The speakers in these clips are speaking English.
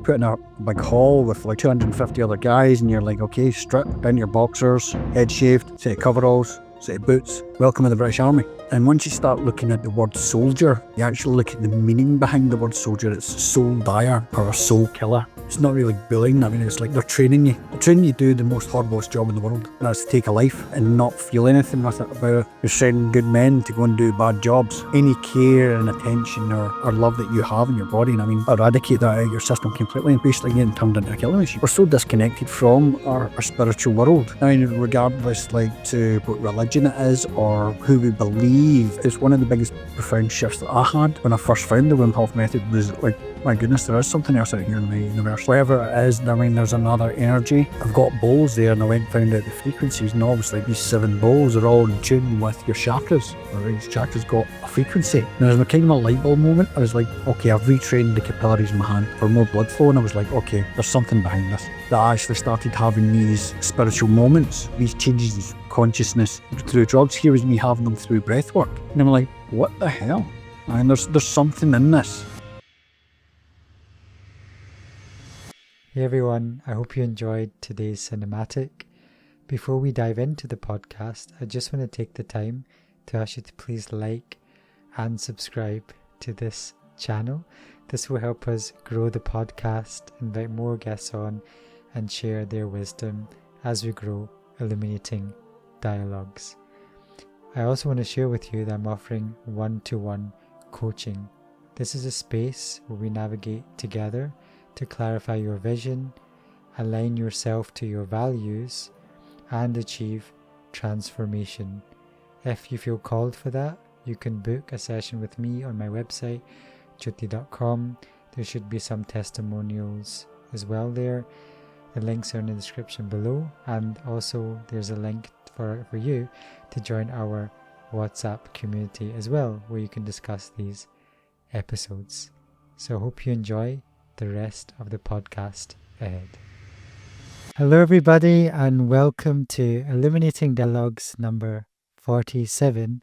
put in a big hall with like 250 other guys, and you're like, okay, strip down your boxers, head shaved, set of coveralls, set of boots, welcome to the British Army. And once you start looking at the word soldier, you actually look at the meaning behind the word soldier. It's soul dyer or a soul killer. It's not really bullying. I mean, it's like they're training you. They're training you to do the most horriblest job in the world. And that's to take a life and not feel anything with it about it. You're sending good men to go and do bad jobs. Any care and attention or love that you have in your body, and I mean, eradicate that out of your system completely and basically getting turned into a killing machine. We're so disconnected from our spiritual world. I mean, regardless like to what religion it is or who we believe, it's one of the biggest profound shifts that I had when I first found the Wim Hof Method. Was like, my goodness, there is something else out here in the universe. Whatever it is, I mean, there's another energy. I've got bowls there, and I went and found out the frequencies, and obviously these 7 bowls are all in tune with your chakras. Each chakra's got a frequency. And there's a kind of a light bulb moment. I was like, okay, I've retrained the capillaries in my hand for more blood flow, and I was like, okay, there's something behind this. That I actually started having these spiritual moments, these changes of consciousness through drugs. Here was me having them through breathwork. And I'm like, what the hell? And there's something in this. Hey everyone, I hope you enjoyed today's cinematic. Before we dive into the podcast, I just want to take the time to ask you to please like and subscribe to this channel. This will help us grow the podcast, invite more guests on, and share their wisdom as we grow Illuminating dialogues. I also want to share with you that I'm offering one-to-one coaching. This is a space where we navigate together to clarify your vision, align yourself to your values, and achieve transformation. If you feel called for that, you can book a session with me on my website, Jhoty.com. There should be some testimonials as well there. The links are in the description below, and also there's a link for you to join our WhatsApp community as well, where you can discuss these episodes. So I hope you enjoy the rest of the podcast ahead. Hello everybody, and welcome to Illuminating Dialogues number 47,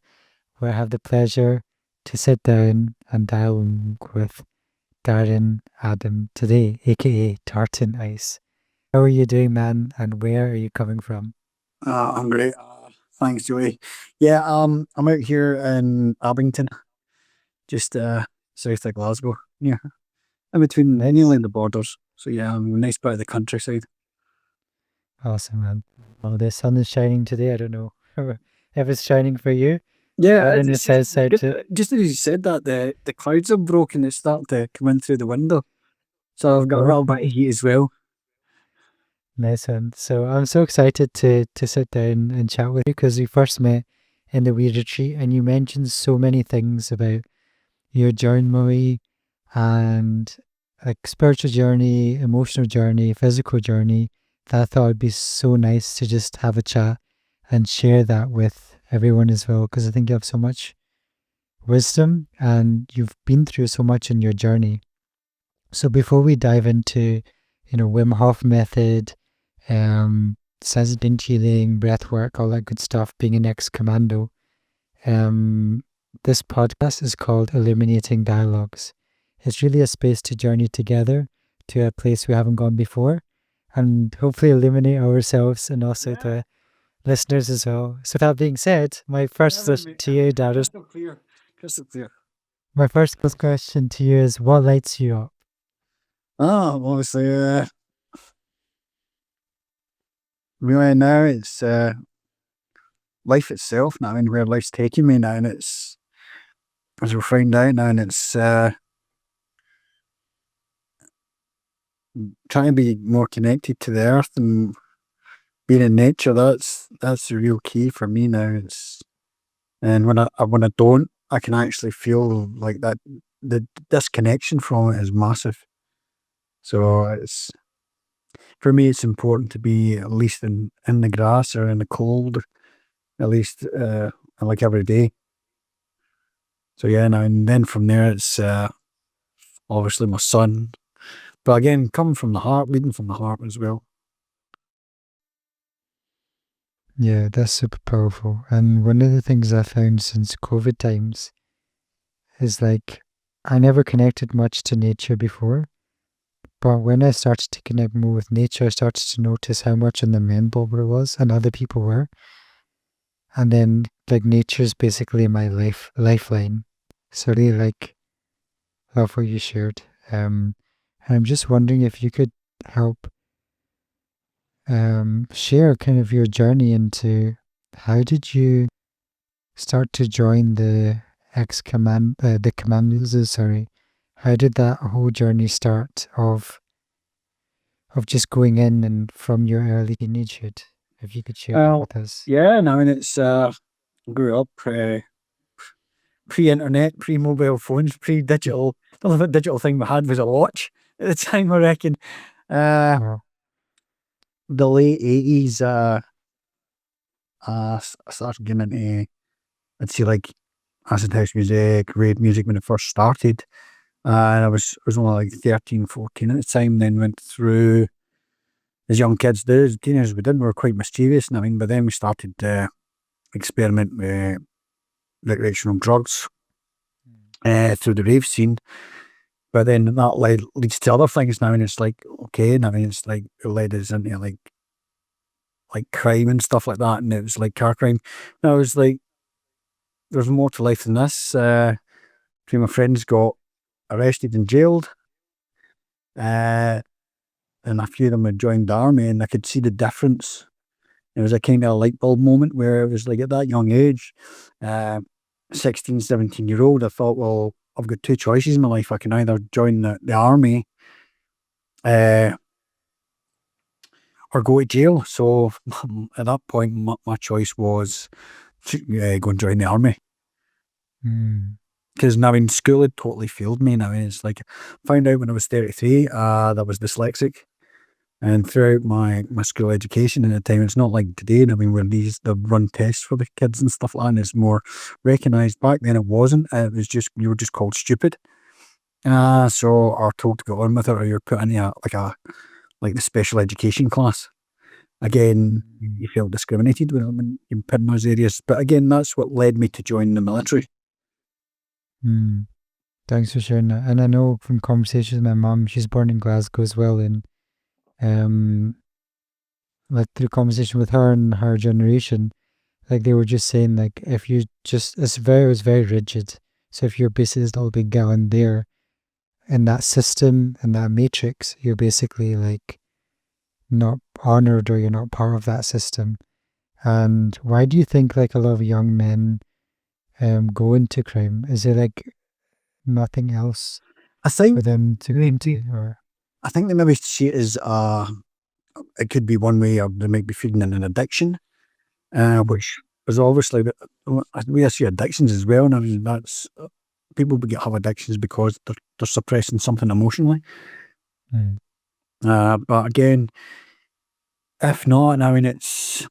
where I have the pleasure to sit down and dialogue with Darren Adam today, aka Tartan Ice. How are you doing, man, and where are you coming from? I'm great. Thanks, Joey. Yeah, I'm out here in Abington, just south of Glasgow. Yeah, in between nearly the borders. So yeah, I'm a nice bit of the countryside. Awesome, man. Well, the sun is shining today. I don't know if it's shining for you. Yeah, in the south side too. Just as you said that, the clouds are broken. It's starting to come in through the window. So I've got a little bit of heat as well. Nice one. So I'm so excited to sit down and chat with you, because we first met in the Weed Retreat, and you mentioned so many things about your journey and like spiritual journey, emotional journey, physical journey, that I thought it'd be so nice to just have a chat and share that with everyone as well, because I think you have so much wisdom and you've been through so much in your journey. So before we dive into, Wim Hof Method, soundhealing, breathwork, all that good stuff, being an ex-Commando, this podcast is called Illuminating Dialogues. It's really a space to journey together to a place we haven't gone before, and hopefully illuminate ourselves and also the listeners as well. So that being said, my first question to you, Darren. Crystal clear. My first question to you is, what lights you up? Obviously, really now it's life itself now, and where life's taking me now, and it's, as we'll find out now, and it's trying to be more connected to the earth and being in nature. That's the real key for me now. And when I don't, I can actually feel like that the disconnection from it is massive. So it's, for me, it's important to be at least in the grass or in the cold, at least like every day. So yeah, now and then from there, it's obviously my son, but again, coming from the heart, leading from the heart as well. Yeah, that's super powerful. And one of the things I found since COVID times is like, I never connected much to nature before, But when I started to connect more with nature, I started to notice how much in the mental I was and other people were. And then like nature's basically my lifeline. So I really love what you shared. And I'm just wondering if you could help share kind of your journey into how did you start to join the the commandos, sorry. How did that whole journey start of just going in and from your early teenagehood? If you could share that Well, with us. yeah, no, and it's grew up pre-internet, pre-mobile phones, pre-digital. The only digital thing we had was a watch at the time, I reckon. Wow. The late 80s, I started getting into, I'd say, like acid house music, rave music when it first started. And I was only like 13, 14 at the time, then went through, as young kids do, as teenagers we did, we were quite mischievous, and I mean, but then we started to experiment with recreational drugs through the rave scene. But then that leads to other things now, and it's like, okay, and I mean, it's like, it led us into like crime and stuff like that, and it was like car crime. And I was like, there's more to life than this. Three of my friends got arrested and jailed, and a few of them had joined the army, and I could see the difference. It was a kind of a light bulb moment where it was like at that young age, 16, 17-year-old, I thought, well, I've got two choices in my life. I can either join the army or go to jail. So at that point, my choice was to go and join the army. Because now in school it totally failed me. Now it's like, found out when I was 33 that I was dyslexic. And throughout my school education at the time, it's not like today. I mean, where they run tests for the kids and stuff like that, and it's more recognised. Back then it wasn't. It was just, you were just called stupid. So or told to go on with it, or you're put in like the special education class. Again, you felt discriminated when you put in those areas. But again, that's what led me to join the military. Thanks for sharing that. And I know from conversations with my mum, she's born in Glasgow as well, and like through conversation with her and her generation, like they were just saying like if you just it was very rigid. So if you're basically this little big gal in there in that system and that matrix, you're basically like not honored or you're not part of that system. And why do you think like a lot of young men go into crime? Is it like nothing else I think for them to go into? Or I think they maybe see it as it could be one way, or they might be feeding in an addiction, which is obviously, we see addictions as well. And I mean, that's people have addictions because they're suppressing something emotionally. But again, if not, I mean, it's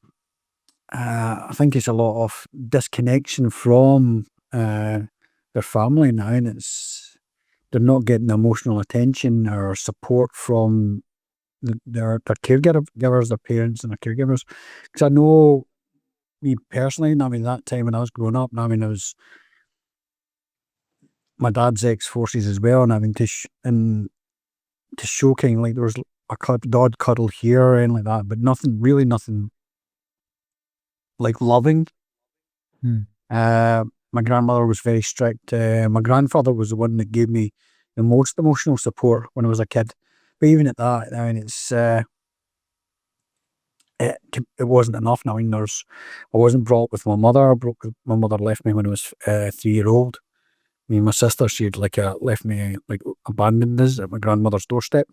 I think it's a lot of disconnection from their family now, and they're not getting emotional attention or support from their caregivers, their parents and their caregivers. Because I know me personally, and I mean, that time when I was growing up, and I mean, my dad's ex-forces as well, and I mean, to show kind of like there was a dog cuddle here and like that, but nothing like loving. My grandmother was very strict. My grandfather was the one that gave me the most emotional support when I was a kid. But even at that, I mean, it wasn't enough. I mean, I wasn't brought up with my mother. My mother left me when I was 3-year-old. I mean, my sister, she had left me, like, abandoned us at my grandmother's doorstep.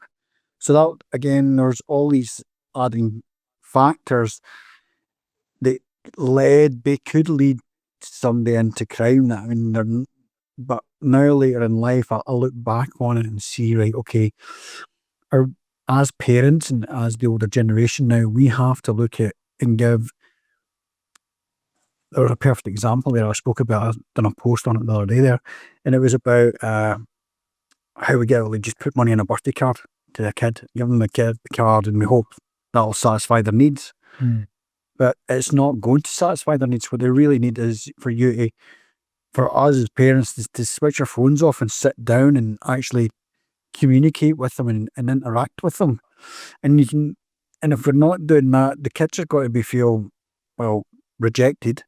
So that, again, there's all these adding factors that could lead somebody into crime. I mean, but now later in life, I look back on it and see, right, okay, as parents and as the older generation now, we have to look at and give. There was a perfect example there I spoke about. I done a post on it the other day there, and it was about how we just put money in a birthday card to the kid, give them the kid the card, and we hope that'll satisfy their needs. But it's not going to satisfy their needs. What they really need is for us as parents, to switch our phones off and sit down and actually communicate with them and interact with them. And if we're not doing that, the kids are going to feel, well, rejected.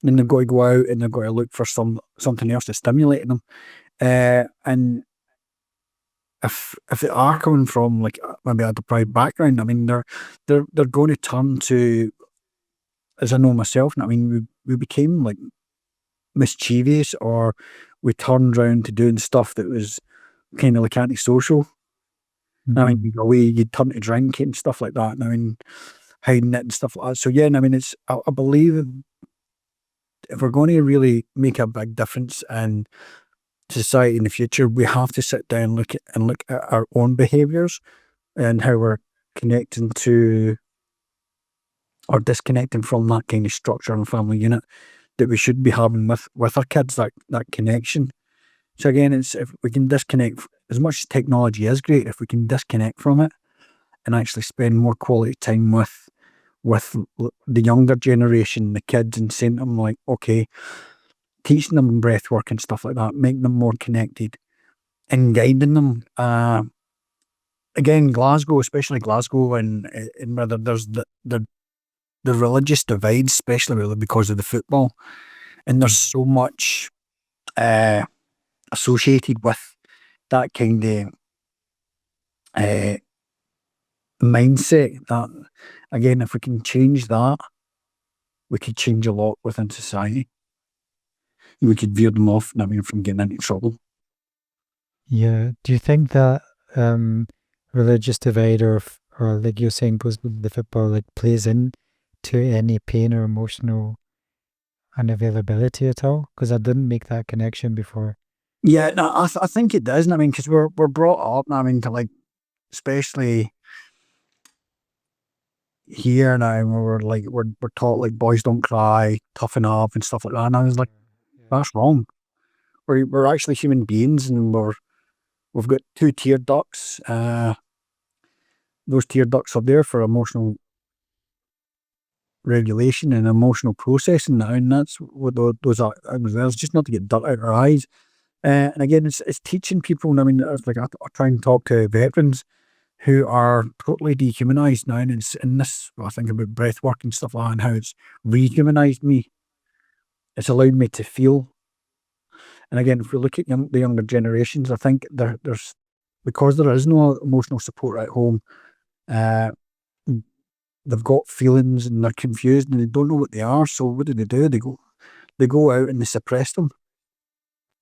Then they've got to go out and they've got to look for something else to stimulate them. And if they are coming from like maybe a deprived background, I mean, they're going to turn to, as I know myself, I mean, we became like mischievous, or we turned around to doing stuff that was kind of like antisocial. I mean, you go away, you'd turn to drinking and stuff like that. I mean, hiding it and stuff like that. So yeah, I mean, I believe if we're going to really make a big difference in society in the future, we have to sit down and look at our own behaviours and how we're connecting to or disconnecting from that kind of structure and family unit that we should be having with our kids, that connection. So again, it's if we can disconnect, as much as technology is great, if we can disconnect from it and actually spend more quality time with the younger generation, the kids, and saying to them like, okay, teaching them breath work and stuff like that, making them more connected and guiding them. Again, Glasgow, especially Glasgow, and where there's the religious divide, especially really because of the football, and there's so much associated with that kind of mindset. That again, if we can change that, we could change a lot within society. We could veer them off, I mean, from getting into trouble. Yeah. Do you think that religious divide, or like you're saying, goes with the football, like plays in to any pain or emotional unavailability at all? Because I didn't make that connection before. Yeah, no, I think it does. I mean, because we're brought up, I mean, to like, especially here now, where we're taught like boys don't cry, toughen up and stuff like that. And I was like, that's wrong. We're actually human beings, and we've got two tear ducts. Those tear ducts are there for emotional regulation and emotional processing now, and that's what those are. It's just not to get dirt out our eyes. And again, it's teaching people. I mean, it's like I try and talk to veterans who are totally dehumanized now, and it's in this. Well, I think about breath work and stuff like that, and how it's rehumanized me. It's allowed me to feel. And again, if we look at the younger generations, I think there's because there is no emotional support at home. They've got feelings and they're confused and they don't know what they are. So what do? They go out and they suppress them.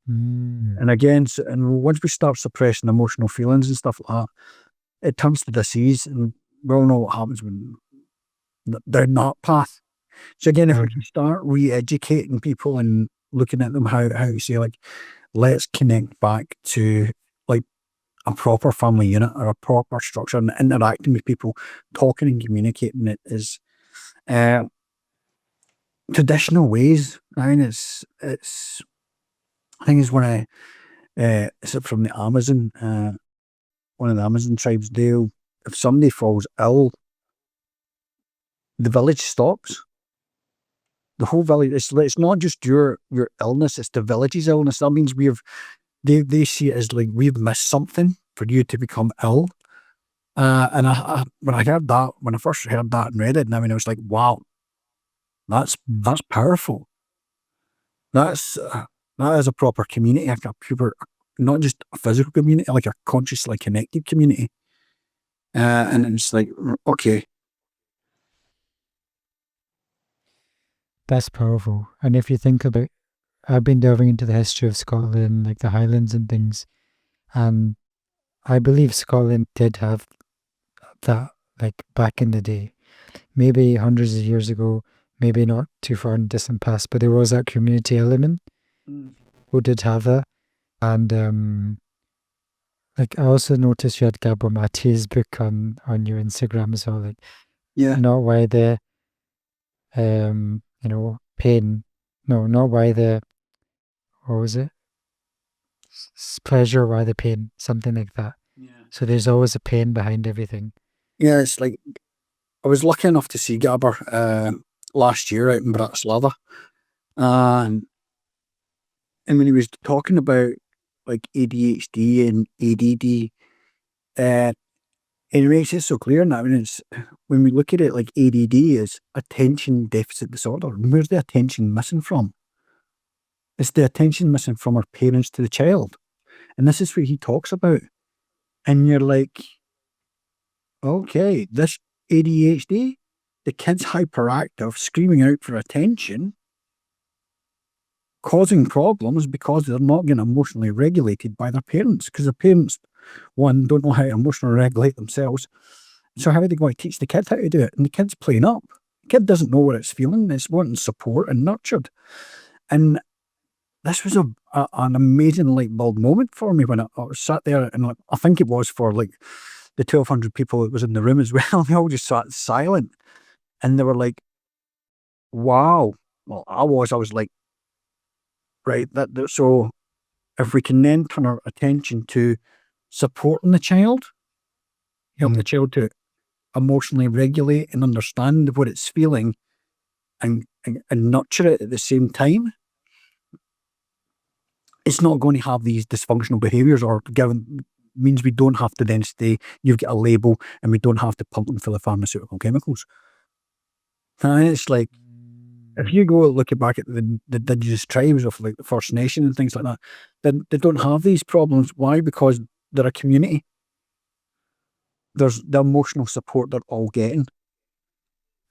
And again, and once we start suppressing emotional feelings and stuff like that, it turns to disease, and we all know what happens when down that path. So again, if we can start re-educating people and looking at them how you say, like, let's connect back to like a proper family unit or a proper structure, and interacting with people, talking and communicating it is traditional ways. I mean, it's I think it's when it's from the Amazon, one of the Amazon tribes. If somebody falls ill, the village stops. The whole village. It's not just your illness; it's the village's illness. That means they see it as like we've missed something for you to become ill. And when I first heard that and read it, and I mean, I was like, wow, that's powerful. That is a proper community, like a pure, not just a physical community, like a consciously connected community. And it's like, okay. That's powerful. And if you think about, I've been delving into the history of Scotland, like the Highlands and things, and I believe Scotland did have that, like back in the day, maybe hundreds of years ago, maybe not too far in the distant past, but there was that community element who did have that. And like I also noticed you had Gabor Mate's book on your Instagram as well, like not why the pain, no, not why the, what was it? Pleasure, why the pain, something like that. Yeah. So there's always a pain behind everything. Yeah, it's like I was lucky enough to see Gabor last year out in Bratislava, and when he was talking about like ADHD and ADD. It makes it so clear now. I mean, when we look at it, like ADD is attention deficit disorder. Where's the attention missing from? It's the attention missing from our parents to the child. And this is what he talks about. And you're like, okay, this ADHD, the kid's hyperactive, screaming out for attention, causing problems because they're not getting emotionally regulated by their parents. Because the parents, one, don't know how to emotionally regulate themselves. So how are they going to teach the kid how to do it? And the kid's playing up. The kid doesn't know what it's feeling. It's wanting support and nurtured. And this was an amazing light bulb moment for me when I was sat there, and I think it was for like the 1,200 people that was in the room as well. They all just sat silent, and they were like, "Wow." Well, I was like, right. So if we can then turn our attention to supporting the child, help the child to emotionally regulate and understand what it's feeling, and nurture it at the same time, it's not going to have these dysfunctional behaviours, or means we don't have to then stay, you've got a label, and we don't have to pump them full of pharmaceutical chemicals. And it's like, if you go look back at the indigenous tribes of like the First Nation and things like that, then they don't have these problems. Why? Because they're a community. There's the emotional support they're all getting.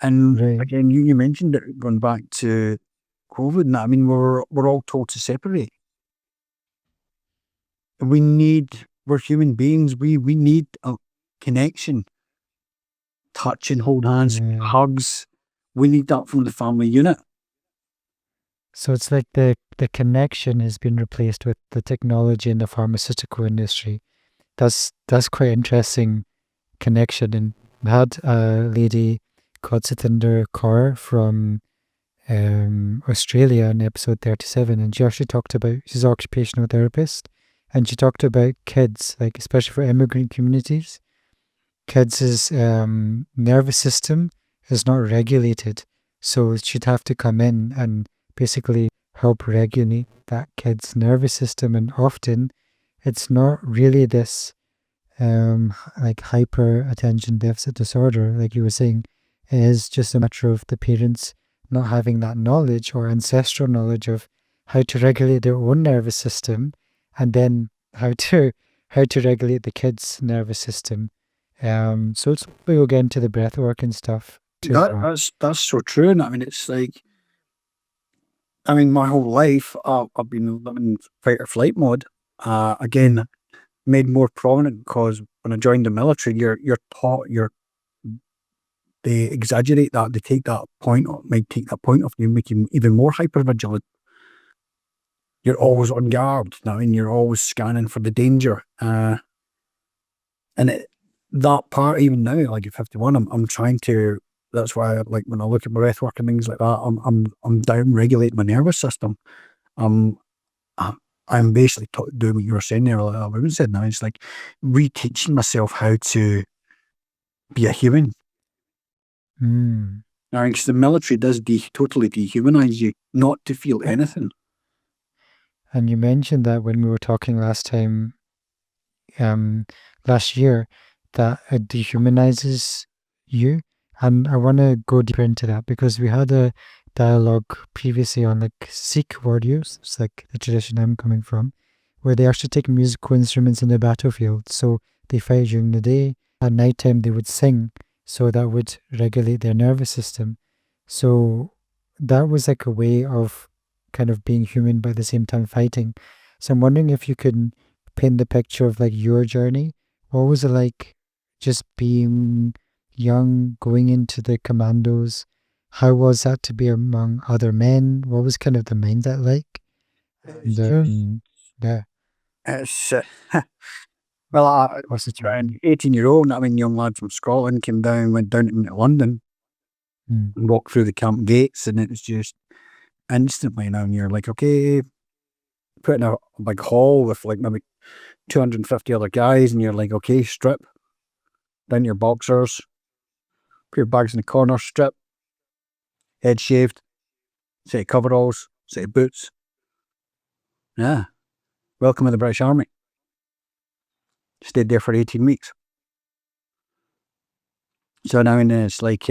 And again, you mentioned it going back to COVID, and I mean, we're all told to separate. We're human beings. We need a connection, touch and hold hands, hugs. We need that from the family unit. So it's like the connection has been replaced with the technology in the pharmaceutical industry. That's quite interesting connection. And we had a lady called Satinder Kaur from Australia in episode 37, and she actually talked about, she's an occupational therapist, and she talked about kids, like especially for immigrant communities, kids' nervous system is not regulated. So she'd have to come in and basically help regulate that kid's nervous system. And often it's not really this like hyper attention deficit disorder, like you were saying. It is just a matter of the parents not having that knowledge or ancestral knowledge of how to regulate their own nervous system, and then how to regulate the kid's nervous system. So it's, we'll get into the breath work and stuff too. That's so true. And I mean, it's like, I mean, my whole life I've been living fight or flight mode. Again, made more prominent because when I joined the military, you're taught, they exaggerate that, they take that point, might take that point off you, make you even more hyper vigilant. You're always on guard now, and you're always scanning for the danger. And that part, even now, like at 51, I'm trying to. That's why, like, when I look at my breath work and things like that, I'm down regulating my nervous system. I'm basically doing what you were saying there. Like Wim said, now it's like reteaching myself how to be a human. Now, because the military does totally dehumanize you, not to feel anything. And you mentioned that when we were talking last time, last year, that it dehumanizes you. And I want to go deeper into that because we had a dialogue previously on like Sikh warriors. It's like the tradition I'm coming from, where they actually take musical instruments in the battlefield. So they fight during the day. At nighttime, they would sing. So that would regulate their nervous system. So that was like a way of kind of being human but at the same time fighting. So I'm wondering if you could paint the picture of like your journey. What was it like just being young, going into the commandos? How was that to be among other men? What was kind of the mindset like? Yeah. It's well, I Was it an 18-year-old, I mean, young lad from Scotland, went down into London, and walked through the camp gates, and it was just instantly now, and you're like, okay, put in a big hall with like maybe 250 other guys, and you're like, okay, strip down your boxers, put your bags in the corner, strip, head shaved, set of coveralls, set of boots. Yeah. welcome to the British Army. Stayed there for 18 weeks. So now it's like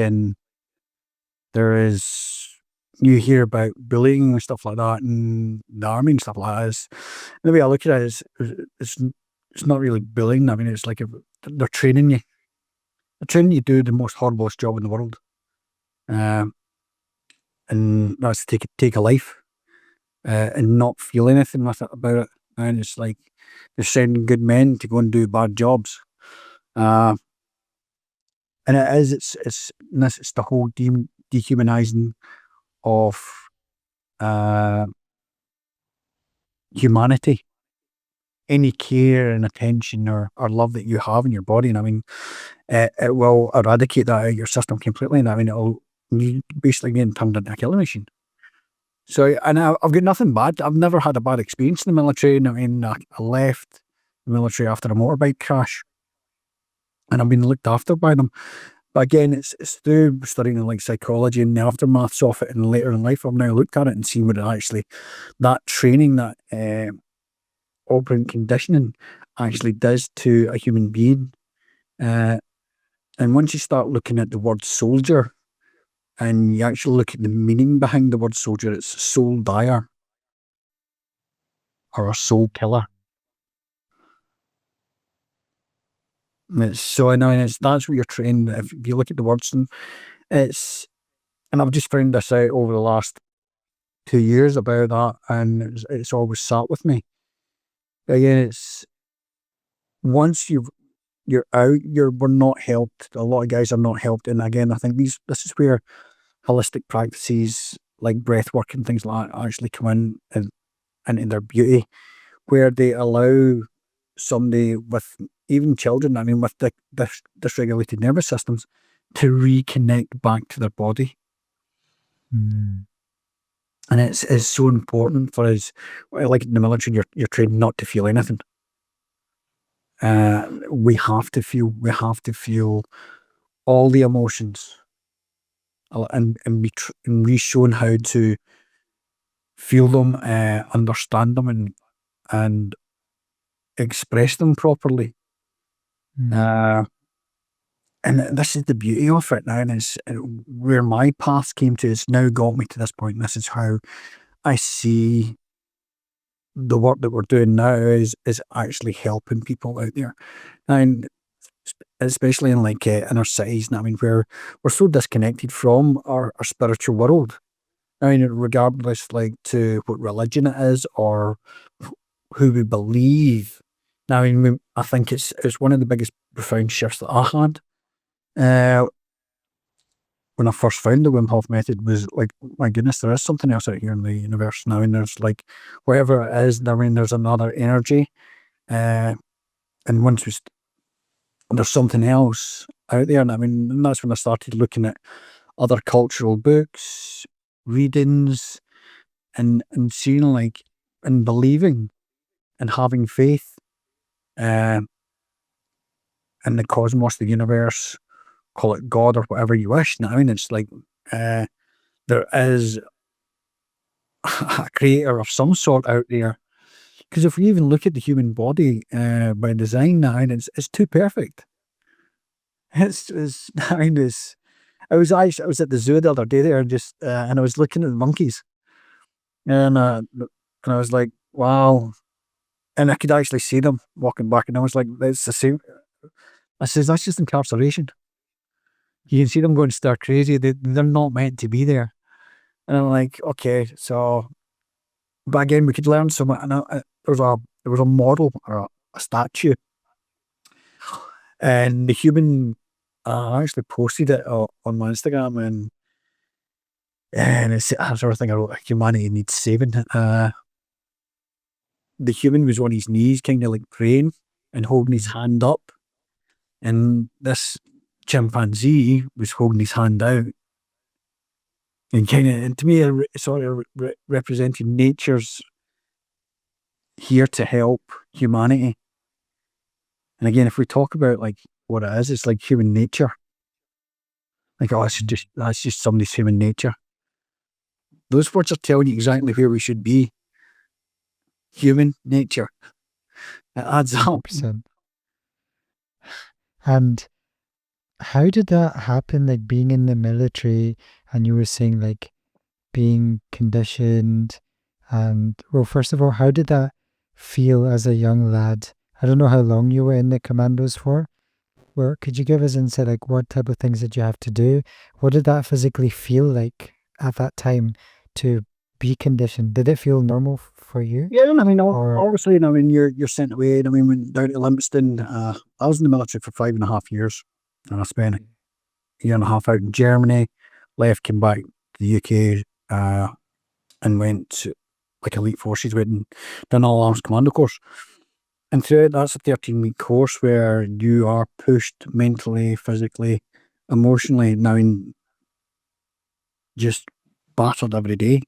there is, you hear about bullying and stuff like that in the army and stuff like that. The way I look at it is it's not really bullying. I mean, it's like they're training you. They're training you to do the most horriblest job in the world. And that's to take a life and not feel anything with it about it. And it's like they're sending good men to go and do bad jobs. And it's the whole dehumanizing of humanity. Any care and attention or love that you have in your body, and I mean, it will eradicate that out of your system completely. And I mean, it'll basically being turned into a killing machine. So, and I've got nothing bad. I've never had a bad experience in the military. And I mean, I left the military after a motorbike crash, and I've been looked after by them. But again, it's through studying like psychology and the aftermaths of it, and later in life, I've now looked at it and seen what it actually, that training, that operant conditioning actually does to a human being. And once you start looking at the word soldier, and you actually look at the meaning behind the word soldier, it's soul dyer or a soul killer. So I know that's what you're trained. If you look at the words, and I've just found this out over the last 2 years about that, and it's always sat with me. Again, it's once you're out, we're not helped. A lot of guys are not helped, and again, I think this is where holistic practices like breathwork and things like that actually come in and in their beauty, where they allow somebody with, even children, I mean, with the dysregulated nervous systems, to reconnect back to their body. And it's so important for us. Like in the military, you're trained not to feel anything. We have to feel all the emotions, and be shown how to feel them, understand them, and express them properly. And this is the beauty of it now, and it's where my path came to. It's now got me to this point. This is how I see the work that we're doing now is actually helping people out there, and especially in like inner cities. And I mean, where we're so disconnected from our spiritual world. I mean, regardless like to what religion it is or who we believe. Now, I mean, I think it's one of the biggest profound shifts that I had. When I first found the Wim Hof Method, was like, my goodness, there is something else out here in the universe now, and there's like, wherever it is, I mean, there's another energy, and once there's something else out there, and I mean, and that's when I started looking at other cultural books, readings, and seeing like, and believing, and having faith, in the cosmos, the universe, call it God or whatever you wish. I mean, it's like there is a creator of some sort out there. Because if we even look at the human body by design now, it's too perfect. I mean, I was at the zoo the other day there, and I was looking at the monkeys, and I was like, wow, and I could actually see them walking back, and I was like, it's the same. I says, that's just incarceration. You can see them going stir crazy. They're not meant to be there. And I'm like, okay, so, but again, we could learn so much. And there was a model or a statue, and the human, I actually posted it on my Instagram, and it's sort of thing I wrote, humanity needs saving. The human was on his knees, kind of like praying and holding his hand up, and this chimpanzee was holding his hand out. And kind of, and to me, it sort of represented nature's here to help humanity. And again, if we talk about like what it is, it's like human nature. Like, oh, that's just somebody's human nature. Those words are telling you exactly where we should be. human nature. It adds up. 100%. And how did that happen? Like being in the military, and you were saying like being conditioned, and well, first of all, how did that feel as a young lad? I don't know how long you were in the commandos for. Well, could you give us insight, like what type of things did you have to do? What did that physically feel like at that time to be conditioned? Did it feel normal for you? Yeah, I mean, Or obviously, I mean, you're sent away. I mean, went down to Livingston. I was in the military for 5.5 years, and I spent a year and a half out in Germany. Left, came back to the UK, and went to, like, elite forces. Went and done all arms commando course. And throughout, that's a 13-week course where you are pushed mentally, physically, emotionally, now in just battered every day.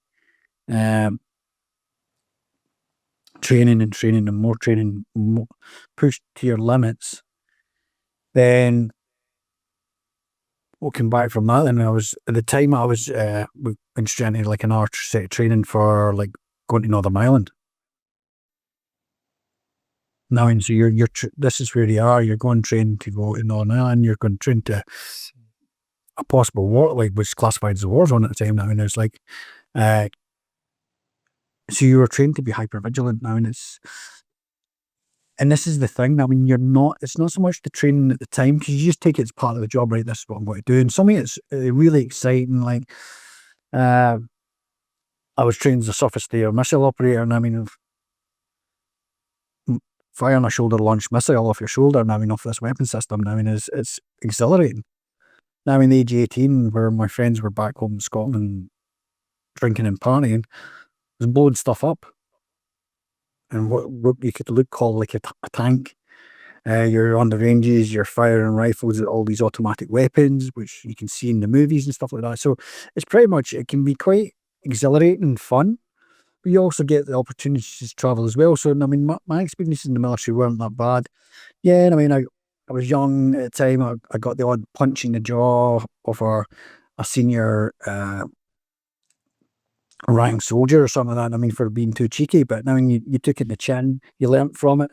Training and training and more training, pushed to your limits. Then walking back from that, and I was, at the time I was went straight into like an arch set of training for like going to Northern Ireland. Now, and so this is where you are. You're going train to go to Northern Ireland. You're going train to a possible war, like was classified as a war zone at the time. Now, and it's like, so you were trained to be hyper vigilant now, and this is the thing. I mean, it's not so much the training at the time, because you just take it as part of the job, right? This is what I'm going to do. And something that's really exciting, like, I was trained as a surface to air missile operator, and I mean, firing a shoulder launched missile off your shoulder, and I mean, off this weapon system, and I mean, it's exhilarating. Now, I mean, the age 18, where my friends were back home in Scotland drinking and partying, was blowing stuff up. And what you could call like a tank. You're on the ranges, you're firing rifles at all these automatic weapons, which you can see in the movies and stuff like that. So it's pretty much, it can be quite exhilarating and fun, but you also get the opportunity to travel as well. So, I mean, my experiences in the military weren't that bad. Yeah, and I mean, I was young at the time. I got the odd punch in the jaw of a senior rank soldier or something like that. I mean, for being too cheeky, but I mean, you took it in the chin, you learnt from it.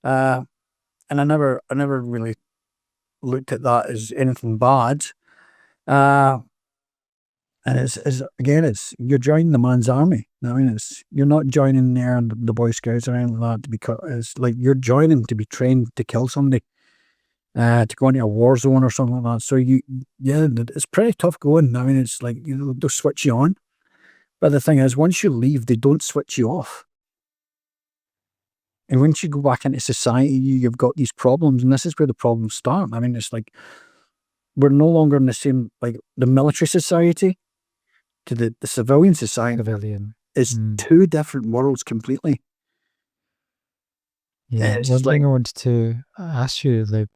And I never really looked at that as anything bad. And it's you're joining the man's army. I mean, you're not joining there in the Boy Scouts or anything like that it's like you're joining to be trained to kill somebody, to go into a war zone or something like that. So it's pretty tough going. I mean, it's like, they'll switch you on, but the thing is, once you leave, they don't switch you off. And once you go back into society, you've got these problems, and this is where the problems start. I mean, it's like, we're no longer in the same, like, the military society to the civilian society. Is two different worlds completely. Yeah, one thing I wanted to ask you, like,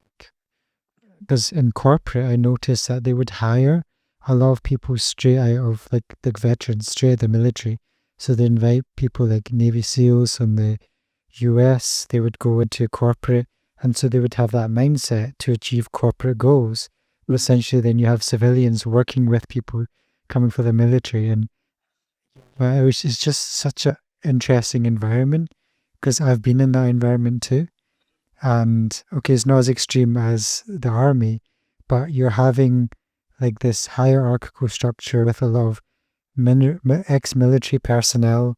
because in corporate, I noticed that they would hire a lot of people straight out of, like, the veterans, straight out of the military. So they invite people like Navy SEALs from the US, they would go into corporate, and so they would have that mindset to achieve corporate goals. But essentially, then you have civilians working with people coming for the military, and it's just such an interesting environment, because I've been in that environment too. And okay, it's not as extreme as the army, but you're having like this hierarchical structure with a lot of ex-military personnel,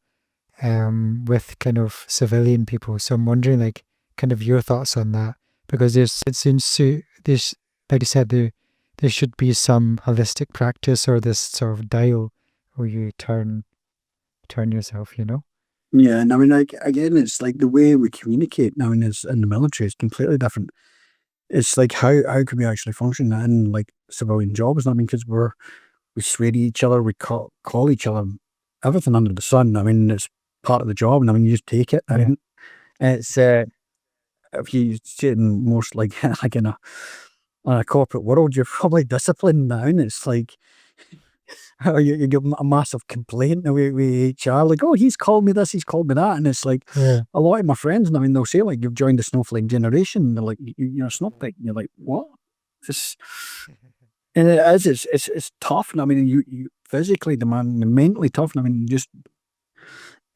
with kind of civilian people. So I'm wondering, like, kind of your thoughts on that, because it seems to, like you said, there should be some holistic practice, or this sort of dial where you turn yourself, Yeah, and I mean, like, again, it's like the way we communicate now in the military is completely different. It's like, how can we actually function in, like, civilian jobs? I mean, because we swear to each other, we call each other everything under the sun. I mean, it's part of the job, and I mean, you just take it. I mean, it's if you see it in most, like, like in a corporate world, you're probably disciplined now, and it's like, you give them a massive complaint with HR, like, oh, he's called me this, he's called me that, and it's like, a lot of my friends, I mean, they'll say, like, you've joined the snowflake generation, and they're like, you're a snowflake, and you're like, what? And it is, it's tough, and I mean, you physically demanding, mentally tough, and I mean, just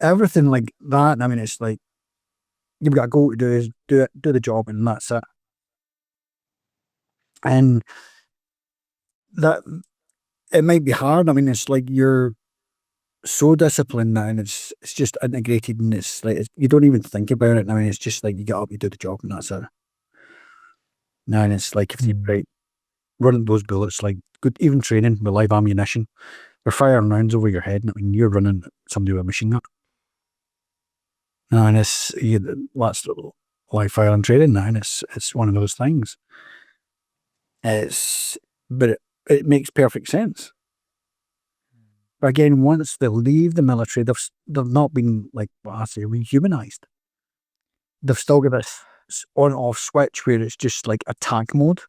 everything like that. I mean, it's like you've got to go to do the job, and that's it. And that it might be hard. I mean, it's like you're so disciplined now, and it's just integrated, and it's like you don't even think about it. I mean, it's just like you get up, you do the job, and that's it. Now, and it's like if you running those bullets, like good, even training with live ammunition, they're firing rounds over your head, and I mean, you're running at somebody with a machine gun. And that's live fire and training now, and it's one of those things. But it makes perfect sense. But again, once they leave the military, they've not been, like what I say, rehumanized. They've still got this on-off switch where it's just like attack mode.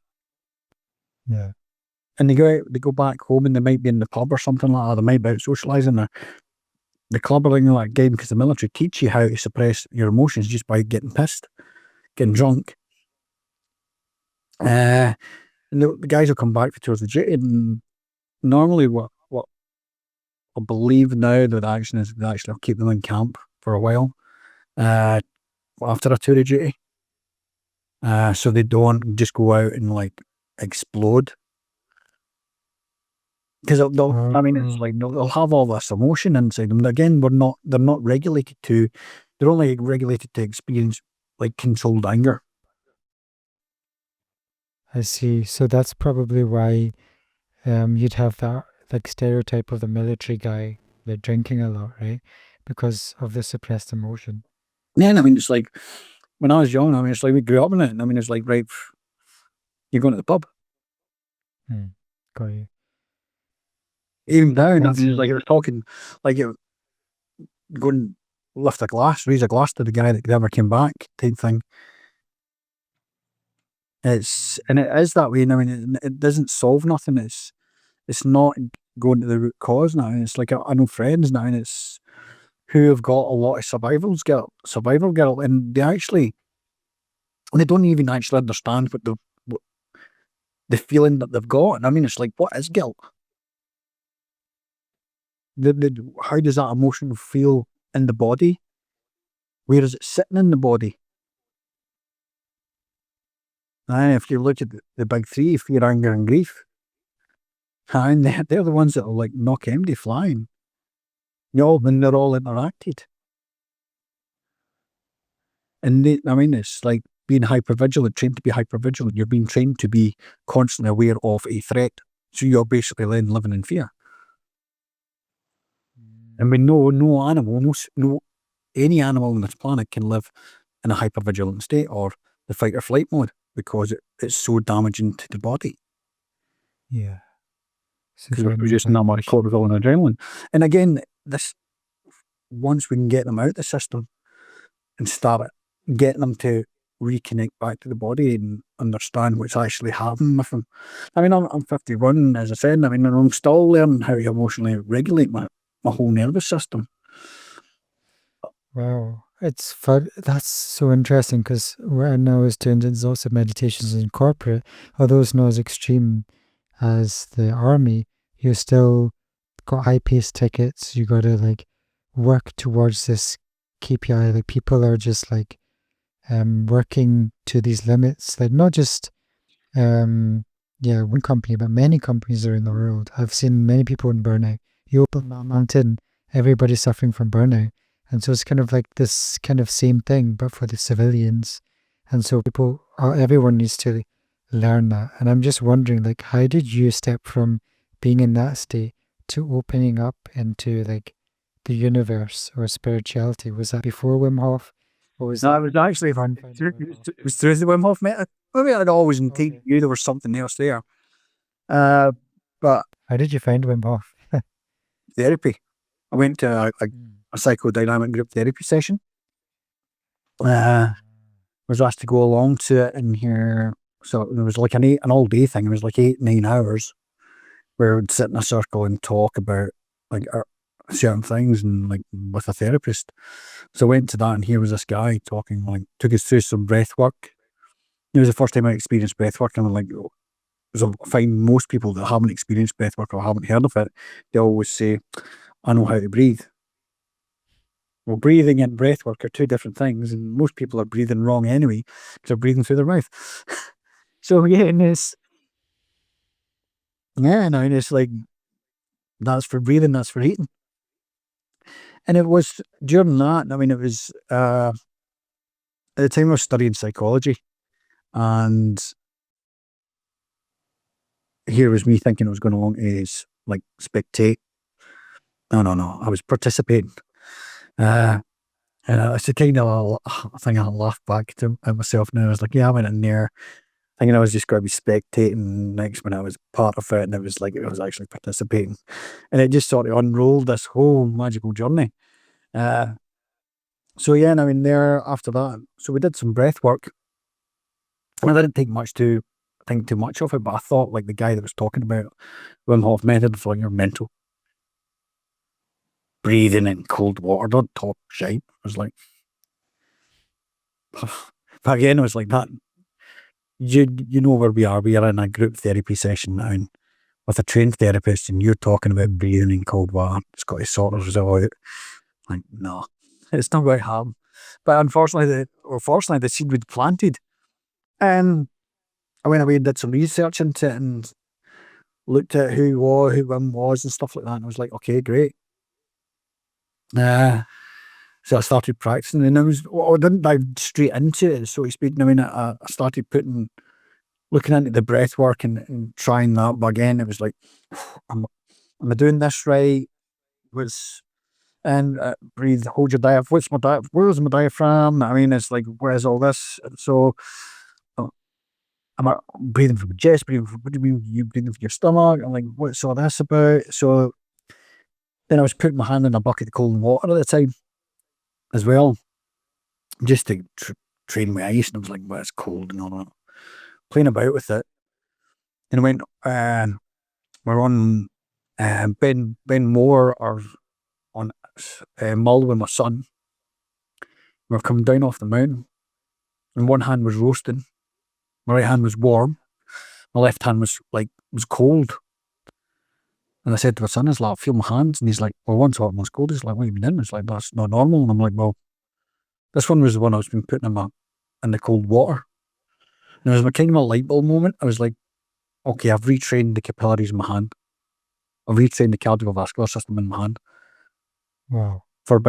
Yeah. And they go back home, and they might be in the pub or something like that. They might be out socialising. The clubbering like again, because the military teach you how to suppress your emotions just by getting pissed, getting drunk. And the guys will come back for tours of duty, and normally what I believe now that action is they actually keep them in camp for a while after a tour of duty, so they don't just go out and like explode. Because I mean, it's like they'll have all this emotion inside them. Again, they're not regulated to. They're only regulated to experience like controlled anger. I see. So that's probably why you'd have that like stereotype of the military guy, like drinking a lot, right? Because of the suppressed emotion. Yeah, I mean, it's like when I was young. I mean, it's like we grew up in it. I mean, it's like right, you're going to the pub. Got you. Even down, I mean, it's like you're talking, like you go and lift a glass, raise a glass to the guy that never came back, type thing. And it is that way. And I mean, it doesn't solve nothing. It's not going to the root cause now. It's like I know friends now, and it's who have got a lot of survival guilt, and they don't even actually understand what the feeling that they've got. And I mean, it's like, what is guilt? How does that emotion feel in the body? Where is it sitting in the body? And if you look at the big three, fear, anger, and grief, and they're the ones that will like knock MD flying. When they're all interacted. And I mean, it's like being hypervigilant, trained to be hypervigilant. You're being trained to be constantly aware of a threat. So you're basically then living in fear. I mean, no animal, any animal on this planet can live in a hypervigilant state or the fight or flight mode because it's so damaging to the body. Yeah. Because we're producing that much cortisol and adrenaline. And again, once we can get them out of the system and start getting them to reconnect back to the body and understand what's actually happening with them. I mean, I'm 51, as I said. I mean, I'm still learning how to emotionally regulate my whole nervous system. Wow, it's fun. That's so interesting because when I was doing these lots of meditations in corporate, although it's not as extreme as the army, you still got high-paced tickets. You got to like work towards this KPI. Like people are just like working to these limits. Like not just one company, but many companies around the world. I've seen many people in burnout. You open that mountain, everybody's suffering from burnout. And so it's kind of like this kind of same thing, but for the civilians. And so everyone needs to learn that. And I'm just wondering, like, how did you step from being in that state to opening up into like the universe or spirituality? Was that before Wim Hof? Or was No, it was actually fun. It was through the Wim Hof Method. Maybe I'd always knew there was something else there. But how did you find Wim Hof? Therapy. I went to a psychodynamic group therapy session. Was asked to go along to it in here. So it was like an all-day thing. It was like 8-9 hours where we'd sit in a circle and talk about like certain things and like with a therapist. So I went to that, and here was this guy talking, like took us through some breath work. It was the first time I experienced breath work, and I'm like, so I find most people that haven't experienced breath work or haven't heard of it, they always say, I know how to breathe. Well, breathing and breath work are two different things, and most people are breathing wrong anyway because they're breathing through their mouth. So yeah, and it's and it's like that's for breathing, that's for eating. And it was during that. I mean, it was at the time I was studying psychology, and here was me thinking I was going along to like spectate. No, I was participating. And it's a kind of a thing I laugh back to at myself now. I was like, yeah, I went in there thinking I was just going to be spectating. Next when I was part of it, and it was like I was actually participating, and it just sort of unrolled this whole magical journey. Uh, so yeah, and I mean there after that, so we did some breath work. And I didn't think too much of it, but I thought like the guy that was talking about Wim Hof Method for your mental breathing in cold water, don't talk shite. I was like, but again, it was like that. You know where we are. We are in a group therapy session now and with a trained therapist, and you're talking about breathing in cold water. It's got to sort us all out. Like, no, it's not going to happen. But unfortunately, fortunately, the seed was planted. And I went away and did some research into it and looked at who Wim was and stuff like that. And I was like, okay, great. So I started practicing, and I didn't dive straight into it, so to speak. I mean, I started looking into the breath work and trying that. But again, it was like, am I doing this right? Breathe, hold your diaphragm. Where's my diaphragm? I mean, it's like, where's all this? So, uh, am I breathing from your chest? What do you mean you breathing from your stomach? I'm like, what's all this about? So then I was putting my hand in a bucket of cold water at the time as well, just to train my ice. And I was like, well, it's cold and all that. Playing about with it. And I went, we're on Ben Moore or on Mull with my son. We were coming down off the mountain, and one hand was roasting, my right hand was warm, my left hand was cold. And I said to my son, "Is like, feel my hands," and he's like, "Well, one's hot and one's cold." He's like, "What have you been doing?" It's like, "That's not normal." And I'm like, "Well, this one was the one I was been putting in the cold water." And it was kind of a light bulb moment. I was like, "Okay, I've retrained the capillaries in my hand. I've retrained the cardiovascular system in my hand." Wow. For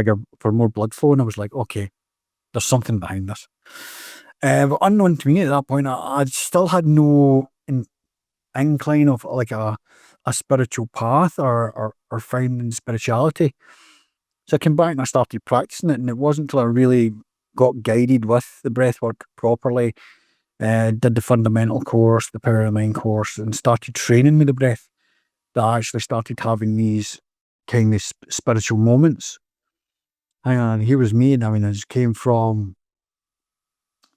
more blood flow. And I was like, okay, there's something behind this. But unknown to me at that point, I still had no incline of like a spiritual path or finding spirituality. So I came back and I started practicing it, and it wasn't until I really got guided with the breathwork properly, did the fundamental course, the power of the mind course, and started training with the breath, that I actually started having these kind of spiritual moments. Hang on, here was me. I mean, I just came from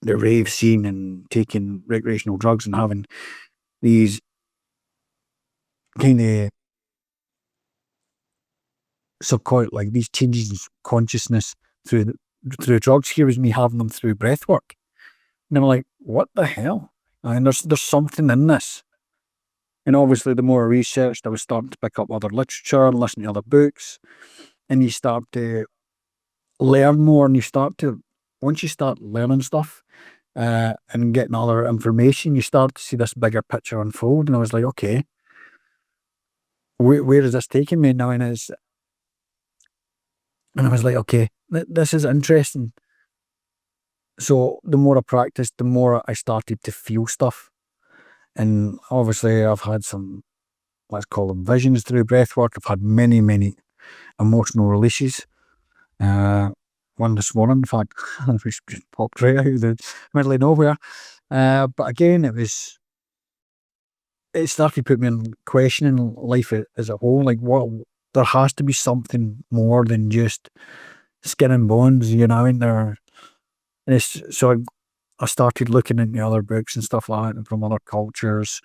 the rave scene and taking recreational drugs and having these kind of like these changes in consciousness through drugs. Here was me having them through breath work. And I'm like, what the hell? And there's something in this. And obviously, the more I researched, I was starting to pick up other literature and listen to other books. And you start to learn more, and once you start learning stuff, and getting other information, you start to see this bigger picture unfold. And I was like, okay, where is this taking me now? And I was like, okay, this is interesting. So the more I practiced, the more I started to feel stuff. And obviously I've had some, let's call them visions through breath work. I've had many, many emotional releases. One this morning, in fact, which just popped right out of the middle of nowhere. But again, it started putting me in questioning life as a whole. Like, there has to be something more than just skin and bones, you know. And I started looking into other books and stuff like that, and from other cultures.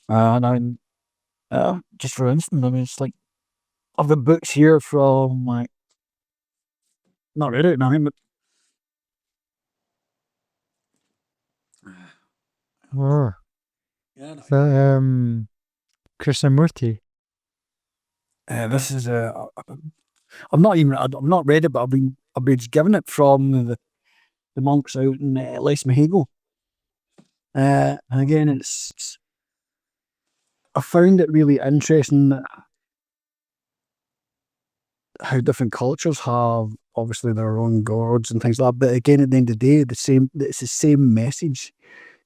Just for instance, I mean, it's like I've got books here from like not read it now, but Oh, yeah, the Krishnamurti. this is I'm not read it, but I've been given it from the monks out in Les Mahago. And again, I found it really interesting how different cultures have obviously their own gods and things like that. But again, at the end of the day, it's the same message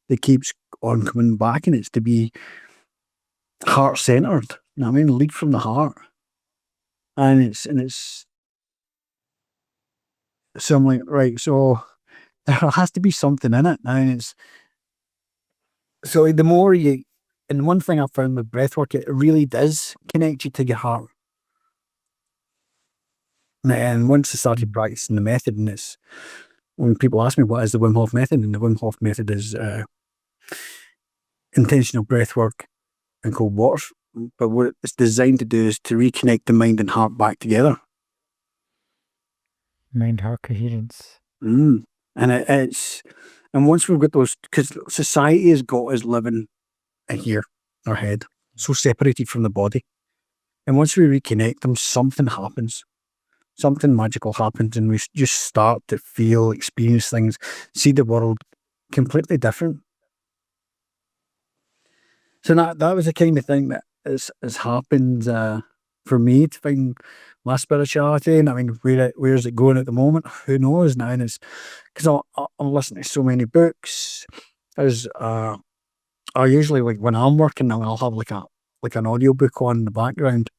that keeps on coming back, and it's to be heart centered. You know what I mean? Lead from the heart. And it's so I'm like, right, so there has to be something in it. And it's so the more you, and one thing I found with breathwork, it really does connect you to your heart. And once I started practicing the method, and it's when people ask me what is the Wim Hof Method, and the Wim Hof Method is intentional breathwork and cold water. But what it's designed to do is to reconnect the mind and heart back together. Mind-heart coherence. And it's once we've got those, because society has got us living in here, our head, so separated from the body. And once we reconnect them, something happens. Something magical happens, and we just start to feel, experience things, see the world completely different. So that was the kind of thing that has happened for me to find my spirituality. And I mean, where is it going at the moment? Who knows now? And it's because I'm listening to so many books. As I usually, like when I'm working now, I'll have like an audio book on in the background.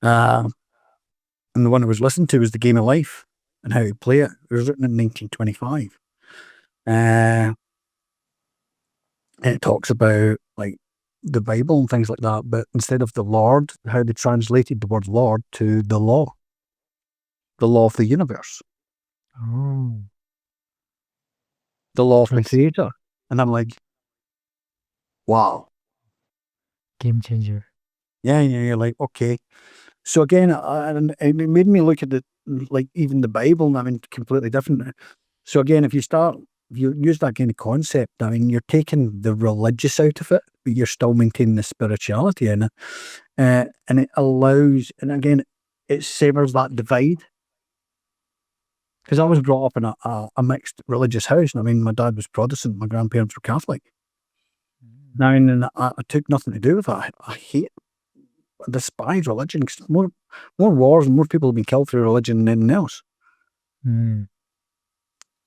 And the one I was listening to was The Game of Life and how to play it. It was written in 1925. And it talks about like the Bible and things like that, but instead of the Lord, how they translated the word Lord to the law of the universe. Oh. The law of the Creator. And I'm like, wow. Game changer. Yeah, you're like, okay. So again, and it made me look at like even the Bible, and I mean, completely different. So again, if you use that kind of concept, I mean, you're taking the religious out of it, but you're still maintaining the spirituality in it. And it allows, and again, it severs that divide. Because I was brought up in a mixed religious house. I mean, my dad was Protestant, my grandparents were Catholic. Now, and I took nothing to do with that. I despise religion. More wars and more people have been killed through religion than anything else.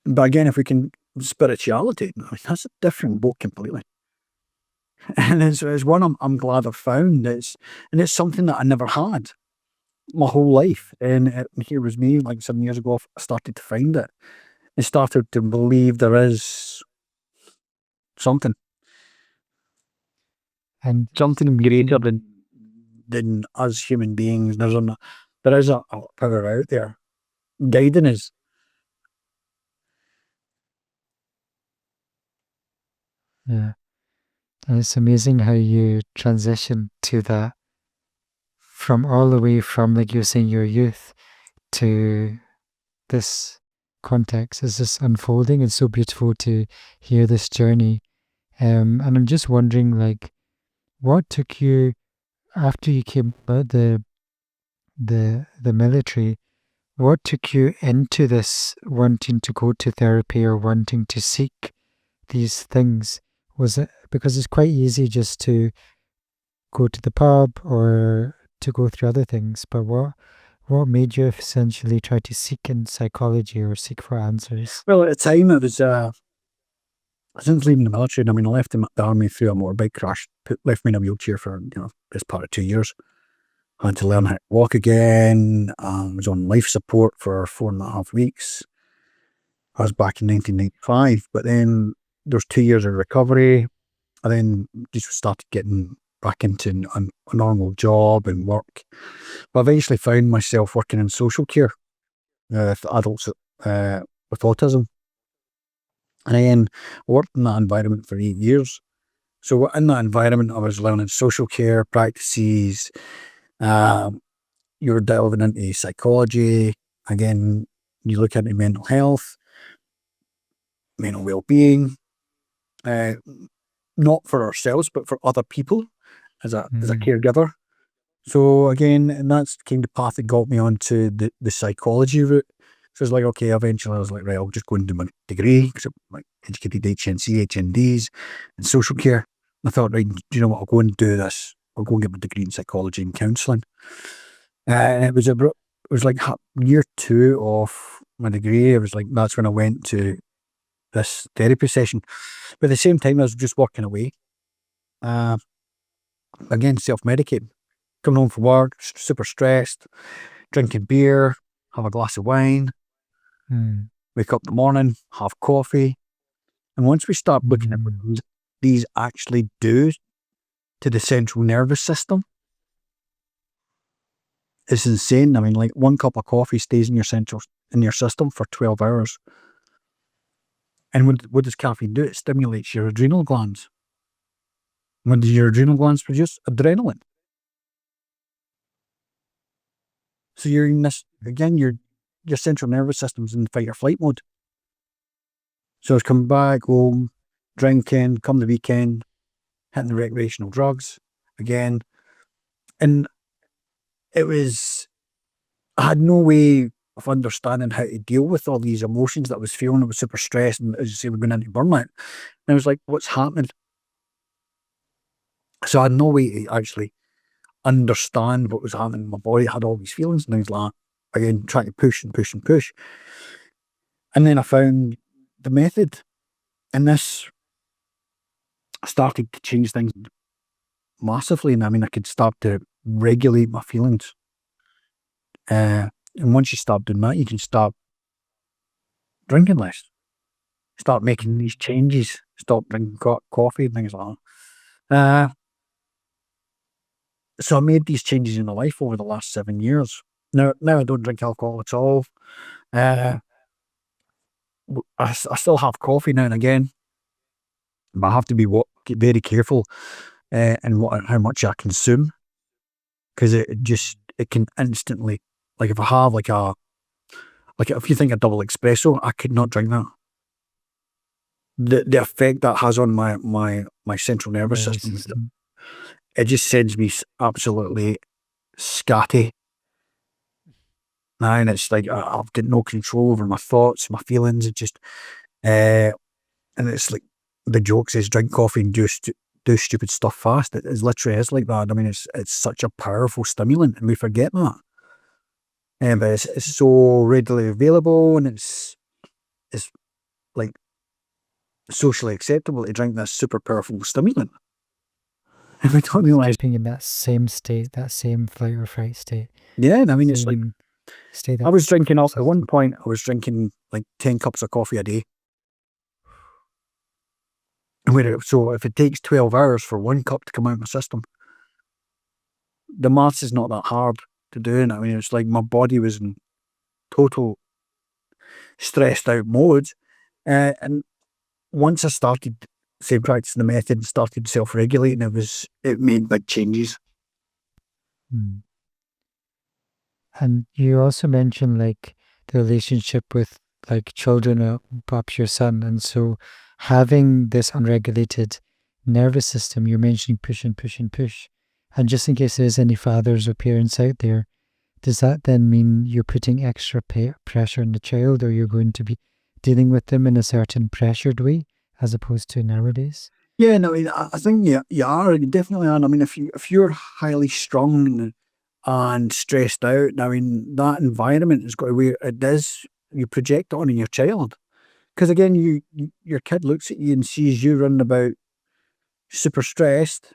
But again, if we can, spirituality, I mean, that's a different boat completely. And it's one I'm glad I've found. It's something that I never had my whole life. And here was me, like 7 years ago, I started to find it. I started to believe there is something. And something greater than us human beings. There is a power out there guiding us. Yeah. And it's amazing how you transition to that from all the way from, like you were saying, your youth to this context. Is this unfolding? It's so beautiful to hear this journey. And I'm just wondering, like, what took you after you came out the military? What took you into this wanting to go to therapy or wanting to seek these things? Was it because it's quite easy just to go to the pub or to go through other things, but what made you essentially try to seek in psychology or seek for answers? Well, at the time it was since leaving the military, I mean, I left the army through a motorbike crash, left me in a wheelchair for best part of 2 years. I had to learn how to walk again. I was on life support for 4.5 weeks. I was back in 1995, but then there was 2 years of recovery. I then just started getting back into a normal job and work. But I eventually found myself working in social care for adults with autism. And then I worked in that environment for 8 years. So in that environment, I was learning social care practices. You were delving into psychology. Again, you look into mental health, mental well-being, not for ourselves, but for other people as a caregiver. So again, and that's kind of the path that got me onto the psychology route. So it's like, okay, eventually I was like, right, I'll just go and do my degree, because I'm like educated HNC, HNDs, and social care. I thought, right, do you know what, I'll go and do this. I'll go and get my degree in psychology and counselling. And it was like year 2 of my degree. It was like, that's when I went to this therapy session. But at the same time, I was just working away. Again, self-medicating. Coming home from work, super stressed, drinking beer, have a glass of wine, wake up in the morning, have coffee. And once we start looking at what these actually do to the central nervous system, it's insane. I mean, like, 1 cup of coffee stays in your system for 12 hours. And what does caffeine do? It stimulates your adrenal glands. What do your adrenal glands produce? Adrenaline. So you're in this, again, your central nervous system's in fight or flight mode. So I was coming back home, drinking, come the weekend, hitting the recreational drugs again. And I had no way of understanding how to deal with all these emotions that I was feeling. I was super stressed, and as you say, we're going into burnout. And I was like, what's happening? So I had no way to actually understand what was happening. My body had all these feelings and things like that. Again, trying to push and push and push. And then I found the method, and this started to change things massively. And I mean, I could start to regulate my feelings. And once you start doing that, you can start drinking less, start making these changes, stop drinking coffee and things like that. So I made these changes in my life over the last 7 years. Now I don't drink alcohol at all. I still have coffee now and again, but I have to be very careful in how much I consume, because it can instantly, like, if I have if you think a double espresso, I could not drink that. The effect that has on my central nervous system, it just sends me absolutely scatty. And it's like I've got no control over my thoughts, my feelings. It just, and it's like the joke says, drink coffee and do stupid stuff fast. It literally is like that. I mean, it's such a powerful stimulant, and we forget that. But it's so readily available, and it's like socially acceptable to drink this super powerful stimulant. And we don't realize being in that same state, that same flight or fright state. Yeah, I mean, it's like, I was drinking at one point, I was drinking like 10 cups of coffee a day. So if it takes 12 hours for 1 cup to come out of my system, the maths is not that hard to do. And I mean, it's like my body was in total stressed out mode. And once I started, say, practicing the method and started self-regulating, it made big changes. And you also mentioned like the relationship with like children, or perhaps your son. And so having this unregulated nervous system, you're mentioning push and push and push. And just in case there's any fathers or parents out there, does that then mean you're putting extra pressure on the child, or you're going to be dealing with them in a certain pressured way as opposed to nowadays? Yeah, no, I think you are. You definitely are. I mean, if you're highly strung and stressed out, I mean, that environment is got to where it is, you project it on your child. Because again, your kid looks at you and sees you running about super stressed.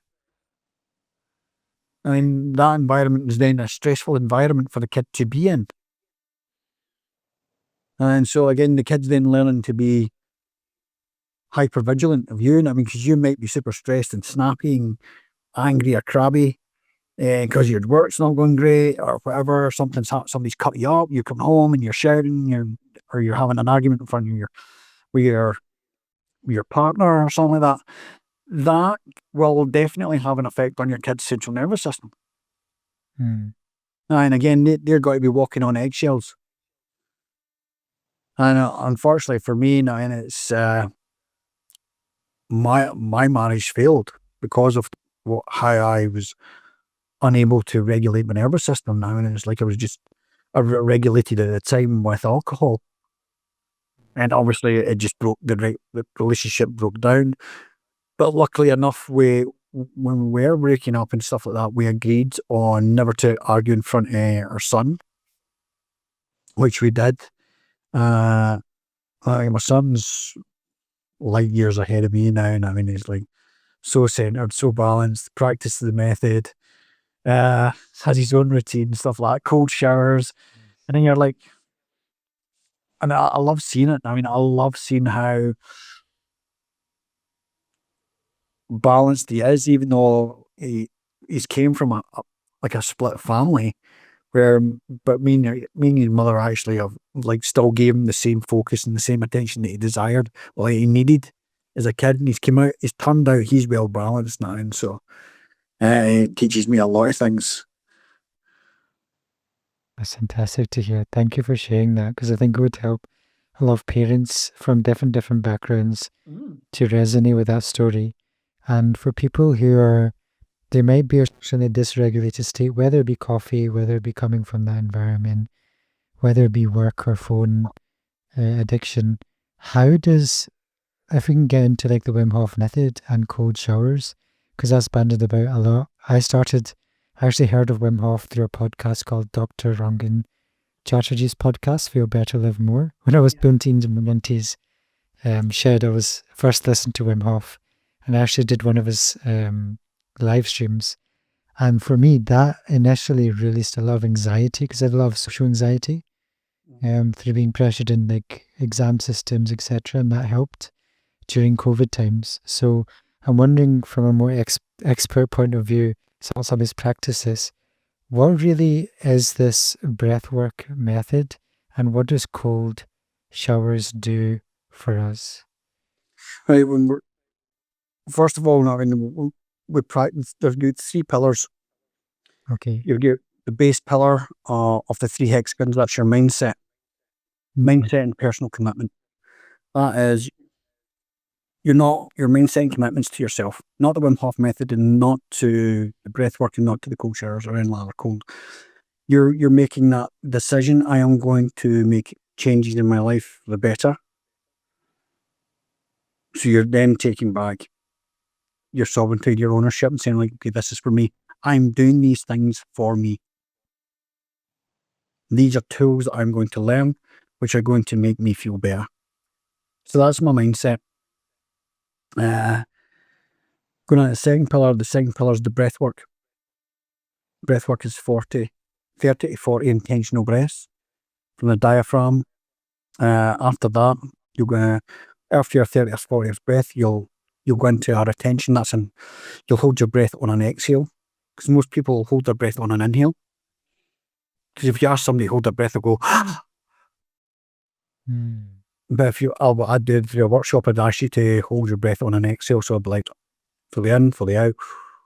I mean, that environment is then a stressful environment for the kid to be in. And so again, the kid's then learning to be hyper vigilant of you. And I mean, because you might be super stressed and snappy and angry or crabby because your work's not going great or whatever. Somebody's cut you up. You come home and you're shouting, or you're having an argument in front of with your partner or something like that. That will definitely have an effect on your kid's central nervous system. And again, they're going to be walking on eggshells. And unfortunately for me now, and it's my marriage failed because of how I was unable to regulate my nervous system now, and it's like I was just regulated at the time with alcohol. And obviously it just broke, the relationship broke down. But luckily enough, when we were breaking up and stuff like that, we agreed on never to argue in front of our son, which we did. My son's light years ahead of me now, and I mean, he's like so centered, so balanced, practices the method, has his own routine and stuff like that, cold showers. And then you're like, and I love seeing it. I mean, I love seeing how balanced he is, even though he's came from like a split family where, but me and his mother actually have like still gave him the same focus and the same attention that he desired, or he needed as a kid. And he's turned out he's well balanced now, and so it teaches me a lot of things. That's fantastic to hear. Thank you for sharing that, because I think it would help a lot of parents from different backgrounds to resonate with that story. And for people who they might be in a dysregulated state, whether it be coffee, whether it be coming from that environment, whether it be work or phone addiction, if we can get into like the Wim Hof Method and cold showers, because that's banded about a lot. I actually heard of Wim Hof through a podcast called Dr. Rangan Chatterjee's podcast, Feel Better, Live More. When I was doing teens and mentees, shared I was first listened to Wim Hof, and I actually did one of his live streams. And for me, that initially released a lot of anxiety, because I love social anxiety through being pressured in like exam systems, etc. And that helped during COVID times. So I'm wondering, from a more expert point of view, some of his practices, what really is this breathwork method, and what does cold showers do for us? Right, first of all, I mean, we practice, there's good 3 pillars. Okay. You get the base pillar of the 3 hexagons, that's your mindset. Mindset and personal commitment. That is, your mindset and commitments to yourself, not the Wim Hof method, and not to the breath work, and not to the cold showers or anything like that cold. You're making that decision. I am going to make changes in my life for the better. So you're then taking back your sovereignty, your ownership, and saying like, okay, this is for me. I'm doing these things for me. These are tools that I'm going to learn, which are going to make me feel better. So that's my mindset. Going on to the second pillar is the breath work. Breath work is 30 to 40 intentional breaths from the diaphragm. After that, after your 30th, 40th breath, you'll go into our attention. You'll hold your breath on an exhale, because most people hold their breath on an inhale. Because if you ask somebody to hold their breath, they'll go, But what I'd do through a workshop, I'd ask you to hold your breath on an exhale. So I'd be like, fully in, fully out,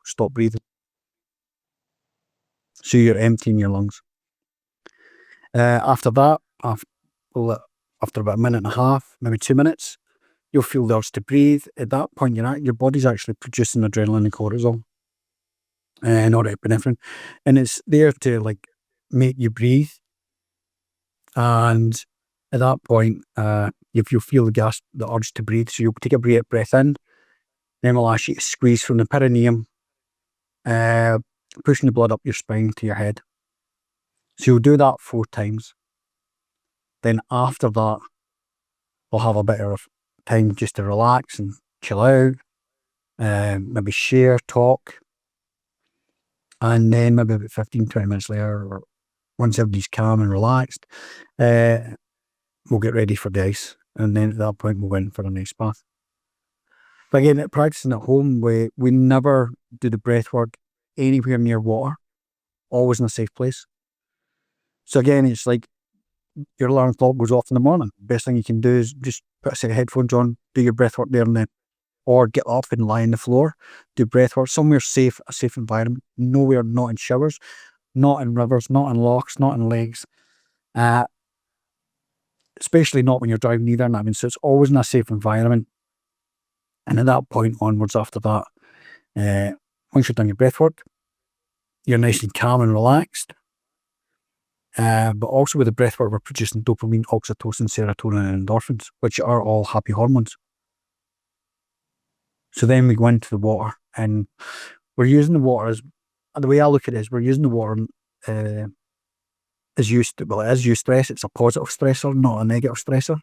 stop breathing. So you're emptying your lungs. After that, after about a minute and a half, maybe 2 minutes, you'll feel the urge to breathe. At that point, your body's actually producing adrenaline and cortisol and norepinephrine, and it's there to like make you breathe. And at that point, if you feel the urge to breathe, so you'll take a breath in, then we'll ask you to squeeze from the perineum, pushing the blood up your spine to your head. So you'll do that 4 times. Then after that, we'll have a bit of time just to relax and chill out, maybe share, talk. And then maybe about 15, 20 minutes later, or once everybody's calm and relaxed, we'll get ready for the ice. And then at that point, we'll go in for an ice bath. But again, practicing at home, we never do the breath work anywhere near water, always in a safe place. So again, it's like your alarm clock goes off in the morning. Best thing you can do is just put a set of headphones on, do your breath work there and then. Or get up and lie on the floor, do breath work, somewhere safe, a safe environment, nowhere, not in showers, not in rivers, not in lochs, not in lakes, especially not when you're driving either. And I mean, so it's always in a safe environment. And at that point onwards, after that, once you've done your breath work, you're nice and calm and relaxed. But also with the breathwork, we're producing dopamine, oxytocin, serotonin, and endorphins, which are all happy hormones. So then we go into the water, and we're using the water as, the way I look at it is, we're using the water as used, well, it is eustress. It's a positive stressor, not a negative stressor.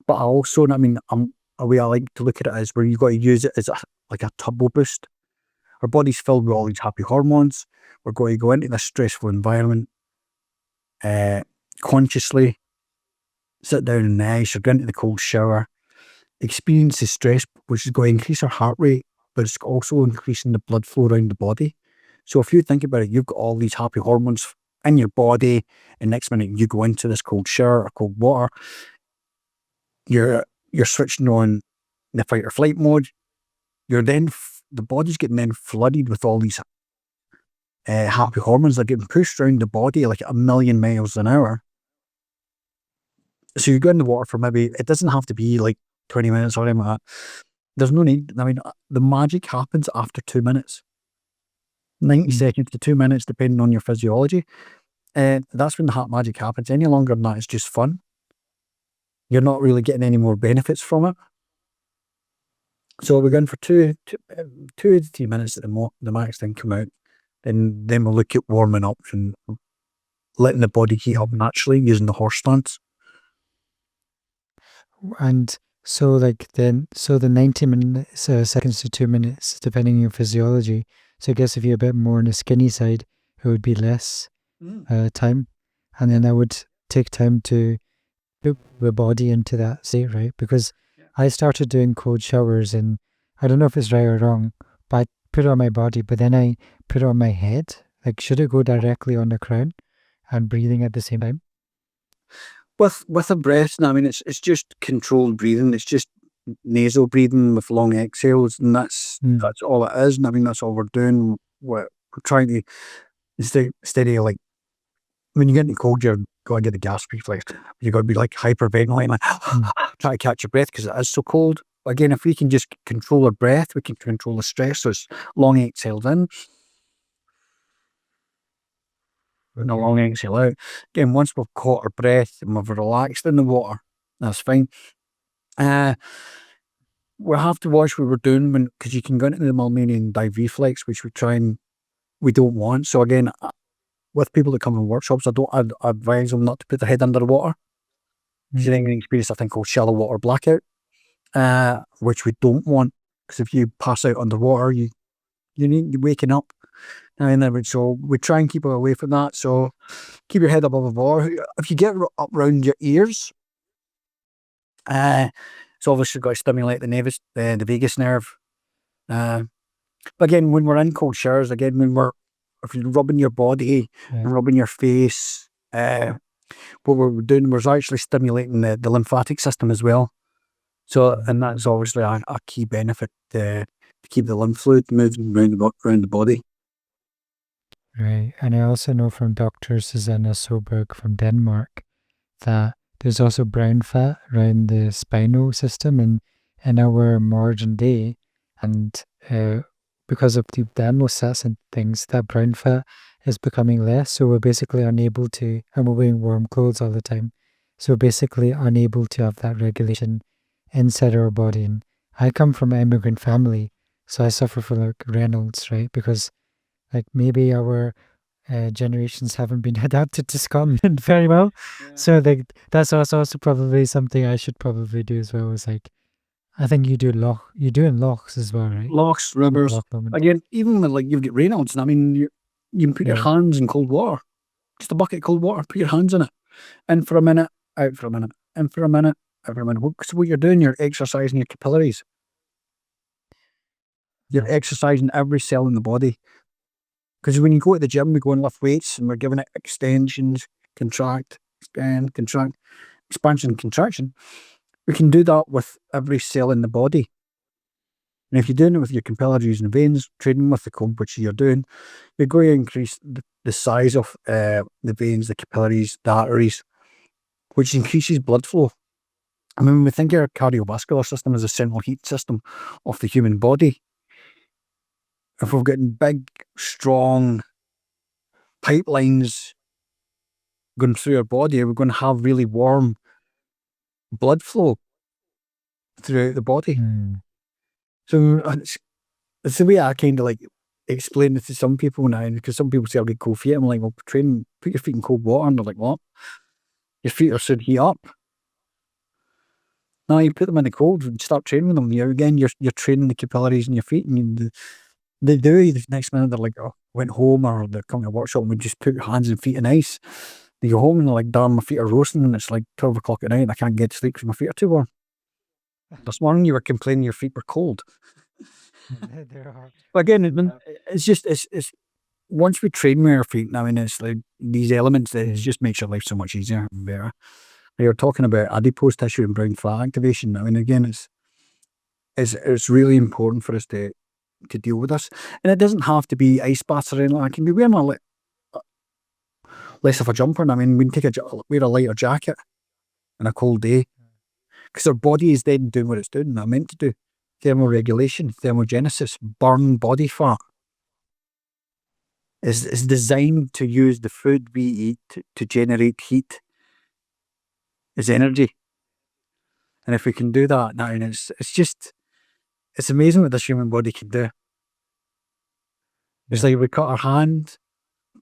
But I also, a way I like to look at it is where you got to use it as like a turbo boost. Our body's filled with all these happy hormones. We're going to go into this stressful environment, consciously sit down in the ice or go into the cold shower, experience the stress, which is going to increase our heart rate, but it's also increasing the blood flow around the body. So if you think about it, you've got all these happy hormones in your body, and next minute you go into this cold shower or cold water, you're switching on the fight or flight mode. You're then, the body's getting then flooded with all these happy hormones that are getting pushed around the body like 1,000,000 miles an hour. So you go in the water for maybe, it doesn't have to be like 20 minutes or anything like that. There's no need. I mean, the magic happens after 2 minutes. 90 seconds to 2 minutes, depending on your physiology. That's when the magic happens. Any longer than that, it's just fun. You're not really getting any more benefits from it. So we're going for 2 to 3 minutes at the max, then come out. Then we'll look at warming up and letting the body heat up naturally using the horse stance. And so the 90 minutes, seconds to 2 minutes, depending on your physiology. So I guess if you're a bit more on the skinny side, it would be less time. And then I would take time to put the body into that state, right? Because I started doing cold showers, and I don't know if it's right or wrong, but I put it on my body, but then I put it on my head. Like, should it go directly on the crown and breathing at the same time? With a breath, I mean, it's just controlled breathing. It's just nasal breathing with long exhales, and that's all it is. And I mean, that's all we're doing. We're trying to, instead of like, when you get into cold, you're going to get the gas reflex. You've got to be like hyperventilating, like try to catch your breath because it is so cold. But again, if we can just control our breath, we can control the stress. So it's long exhales in, and a long exhale out. Again, once we've caught our breath and we've relaxed in the water, that's fine. We'll have to watch what we're doing because you can go into the Millennium dive reflex, which we don't want. So again, with people that come in workshops, I'd advise them not to put their head under the water. Because you're then going to experience a thing called shallow water blackout, which we don't want. Because if you pass out underwater, you need waking up. So we try and keep away from that. So keep your head above the water. If you get up around your ears, it's obviously got to stimulate the vagus nerve. But again, when we're in cold showers, if you're rubbing your body and rubbing your face, what we're doing, we're actually stimulating the lymphatic system as well. So, and that's obviously a key benefit to keep the lymph fluid moving around the body. Right. And I also know from Dr. Susanna Soberg from Denmark that there's also brown fat around the spinal system in our modern day. And because of the thermostats and things, that brown fat is becoming less. So we're basically unable to, and we're wearing warm clothes all the time. So we're basically unable to have that regulation inside our body. And I come from an immigrant family, so I suffer from like Reynolds, right? Because like maybe our generations haven't been adapted to Scotland very well. Yeah. So like that's also probably something I should probably do as well. Is like, I think you do in lochs as well, right? Lochs, rivers. Again, even when like you've got Reynolds, I mean, you can put your hands in cold water, just a bucket of cold water, put your hands in it, in for a minute, out for a minute, in for a minute, out for a minute. So what you're doing, you're exercising your capillaries. You're exercising every cell in the body. Because when you go to the gym, we go and lift weights and we're giving it extensions, contract, expand, contract, expansion, contraction. We can do that with every cell in the body. And if you're doing it with your capillaries and veins, training with the cold, which you're doing, you're going to increase the size of the veins, the capillaries, the arteries, which increases blood flow. I mean, when we think our cardiovascular system is a central heat system of the human body, if we've got big, strong pipelines going through our body, we're going to have really warm blood flow throughout the body. So it's the way I kind of like explain it to some people now, because some people say I'll get cold feet. I'm like, well, put your feet in cold water, and they're like, what? Your feet are should heat up. No, you put them in the cold and start training with them. You're training the capillaries in your feet, and they do. The next minute they're like, oh, went home, or they're coming to a workshop and we just put your hands and feet in ice. They go home and they're like, darn, my feet are roasting, and it's like 12 o'clock at night and I can't get to sleep because my feet are too warm. This morning you were complaining your feet were cold. They're hot. But again, it's just, it's once we train with our feet, I mean, it's like these elements, it just makes your life so much easier and better. You're talking about adipose tissue and brown fat activation. I mean, again, it's really important for us to deal with this. And it doesn't have to be ice baths or anything like that. I can be wearing less of a jumper. And I mean, we can wear a lighter jacket on a cold day, because our body is then doing what it's doing. It's meant to do thermoregulation, thermogenesis, burn body fat. It's designed to use the food we eat to generate heat as energy. And if we can do that now, it's amazing what this human body can do. It's like we cut our hand,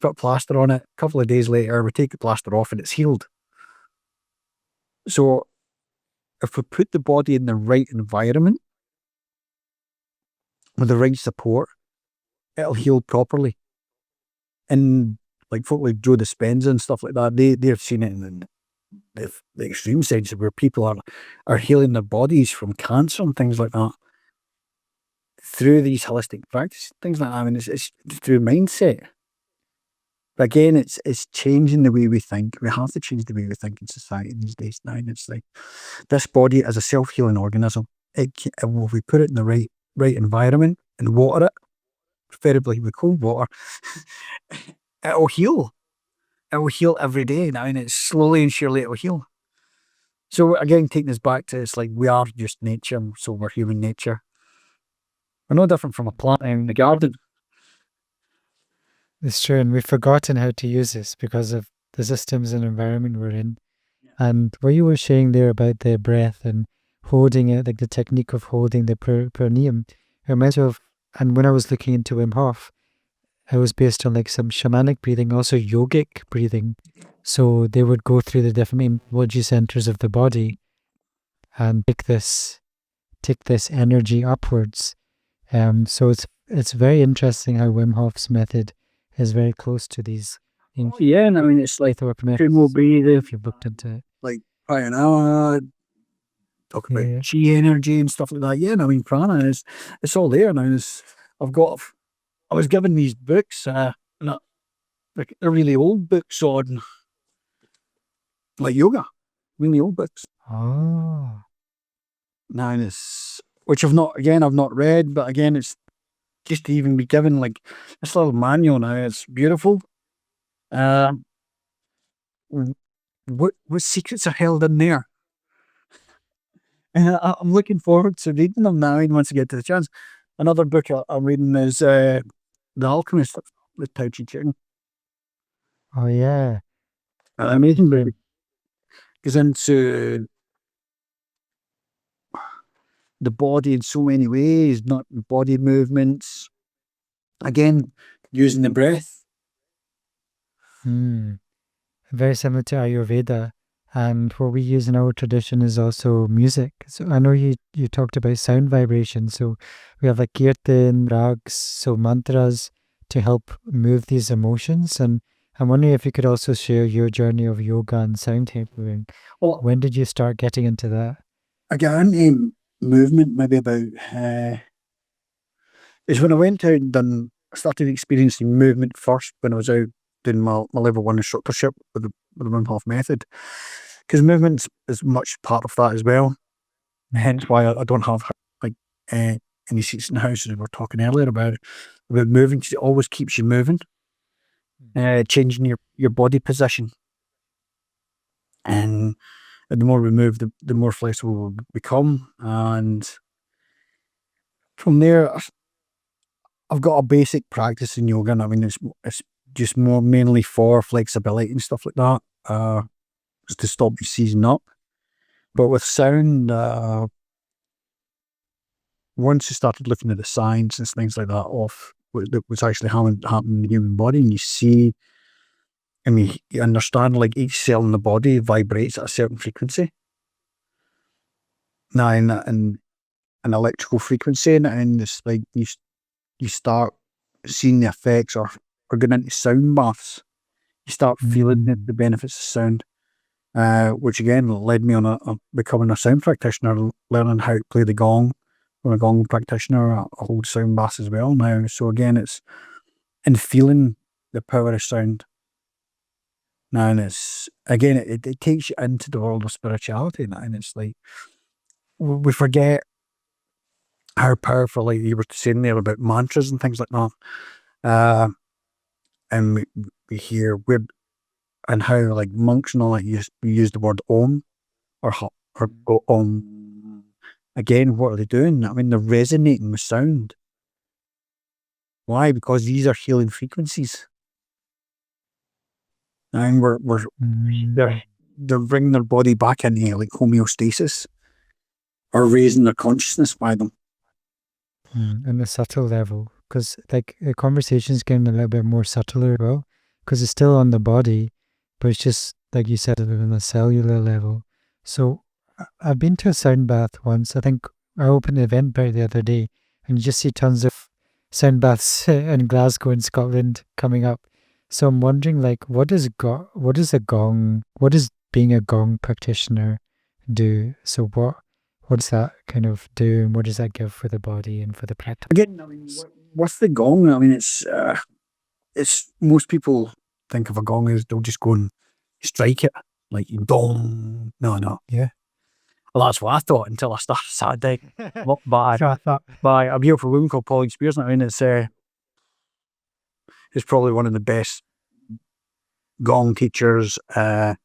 put plaster on it, a couple of days later, we take the plaster off and it's healed. So if we put the body in the right environment, with the right support, it'll heal properly. And like folk like Joe Dispenza and stuff like that, they've seen it in the extreme sense where people are healing their bodies from cancer and things like that through these holistic practices, things like that. I mean, it's through mindset. But again, it's changing the way we think. We have to change the way we think in society these days now. And it's like this body is a self-healing organism. If we put it in the right environment and water it, preferably with cold water, it'll heal. It will heal every day now, and it's slowly and surely it will heal. So again, taking us back to, it's like we are just nature, so we're human nature. We're no different from a plant in the garden. It's true, and we've forgotten how to use this because of the systems and environment we're in. And what you were saying there about the breath and holding it, like the technique of holding the perineum, it reminds me of, and when I was looking into Wim Hof, it was based on like some shamanic breathing, also yogic breathing. So they would go through the different energy centers of the body and take this energy upwards. So it's very interesting how Wim Hof's method is very close to these. Yeah, and I mean, it's like Breathwork breathing, if you've looked into it. Like prana, talk about chi energy and stuff like that. Yeah, and I mean, prana it's all there now. I was given these books, like they're really old books on like yoga, really old books. Oh. Now which I've not read, but again, it's just to even be given like this little manual now. It's beautiful. What secrets are held in there? And I'm looking forward to reading them now once I get to the chance. Another book I'm reading is The Alchemist with Tao Te Ching. Oh yeah. An amazing book. Goes into the body in so many ways, not body movements. Again, using the breath. Very similar to Ayurveda. And what we use in our tradition is also music. So I know you talked about sound vibration. So we have like kirtan, rags, so mantras to help move these emotions. And I'm wondering if you could also share your journey of yoga and sound healing. Well, when did you start getting into that? I got into movement maybe about is when I went out and started experiencing movement first when I was out doing my level 1 instructorship with the Wim Hof Method, because movement is much part of that as well. Hence why I don't have like any seats in the house, as we were talking earlier about moving, because it always keeps you moving, changing your body position, and the more we move, the more flexible we'll become. And from there, I've got a basic practice in yoga, and I mean it's just more mainly for flexibility and stuff like that. to stop you seizing up. But with sound, once you started looking at the science and things like that of what was actually happening in the human body, and you see, and you understand, like, each cell in the body vibrates at a certain frequency. Now, in an electrical frequency, and it's like you start seeing the effects, or going into sound baths. You start feeling the benefits of sound, which again led me on a becoming a sound practitioner, learning how to play the gong. I'm a gong practitioner. I hold sound baths as well now. So again, it's in feeling the power of sound. Now, and it's again, it takes you into the world of spirituality, and it's like we forget how powerful, like you were saying there about mantras and things like that. And we hear weird, and how like monks and all that use the word om or go om. Again, what are they doing? I mean, they're resonating with sound. Why? Because these are healing frequencies, and they're bringing their body back into like homeostasis, or raising their consciousness by them. And the subtle level, because like the conversation's getting a little bit more subtler as well, because it's still on the body, but it's just like you said, on a cellular level. So I've been to a sound bath once. I think I opened the Eventbrite the other day, and you just see tons of sound baths in Glasgow in Scotland coming up. So I'm wondering, like, what does being a gong practitioner do? So what does that kind of do, and what does that give for the body and for the practice? Again, I mean, what's the gong? I mean, it's most people think of a gong as they'll just go and strike it, like you dong. No. Yeah. Well, that's what I thought until I started digging. By So I thought, a beautiful woman called Pauline Spears. I mean, it's probably one of the best gong teachers in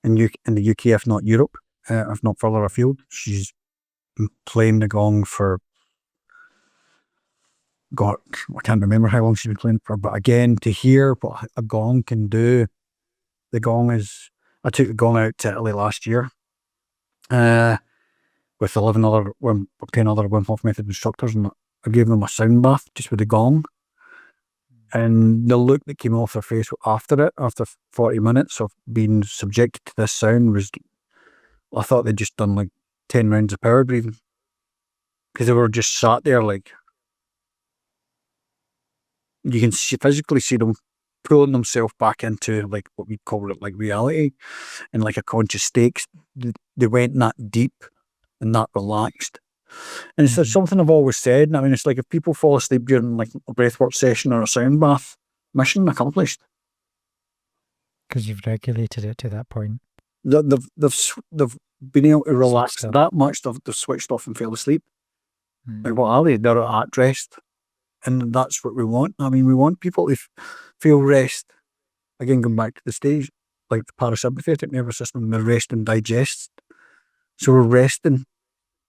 the UK, if not Europe, if not further afield. She's been playing the gong for, God, I can't remember how long she's been playing for. But again, to hear what a gong can do, the gong is. I took the gong out to Italy last year, with 10 other Wim Hof Method instructors, and I gave them a sound bath just with the gong. And the look that came off their face after 40 minutes of being subjected to this sound was, I thought they'd just done like 10 rounds of power breathing, because they were just sat there, like, you can physically see them pulling themselves back into like what we call it, like reality, and like a conscious state. They went that deep and that relaxed. And it's something I've always said. I mean, it's like if people fall asleep during like a breathwork session or a sound bath, mission accomplished. because you've regulated it to that point. They've been able to relax that much. They've switched off and fell asleep. Like, what are they? They're at rest, and that's what we want. I mean, we want people to feel rest. Again, going back to the stage, like the parasympathetic nervous system, the rest and digest. So we're resting.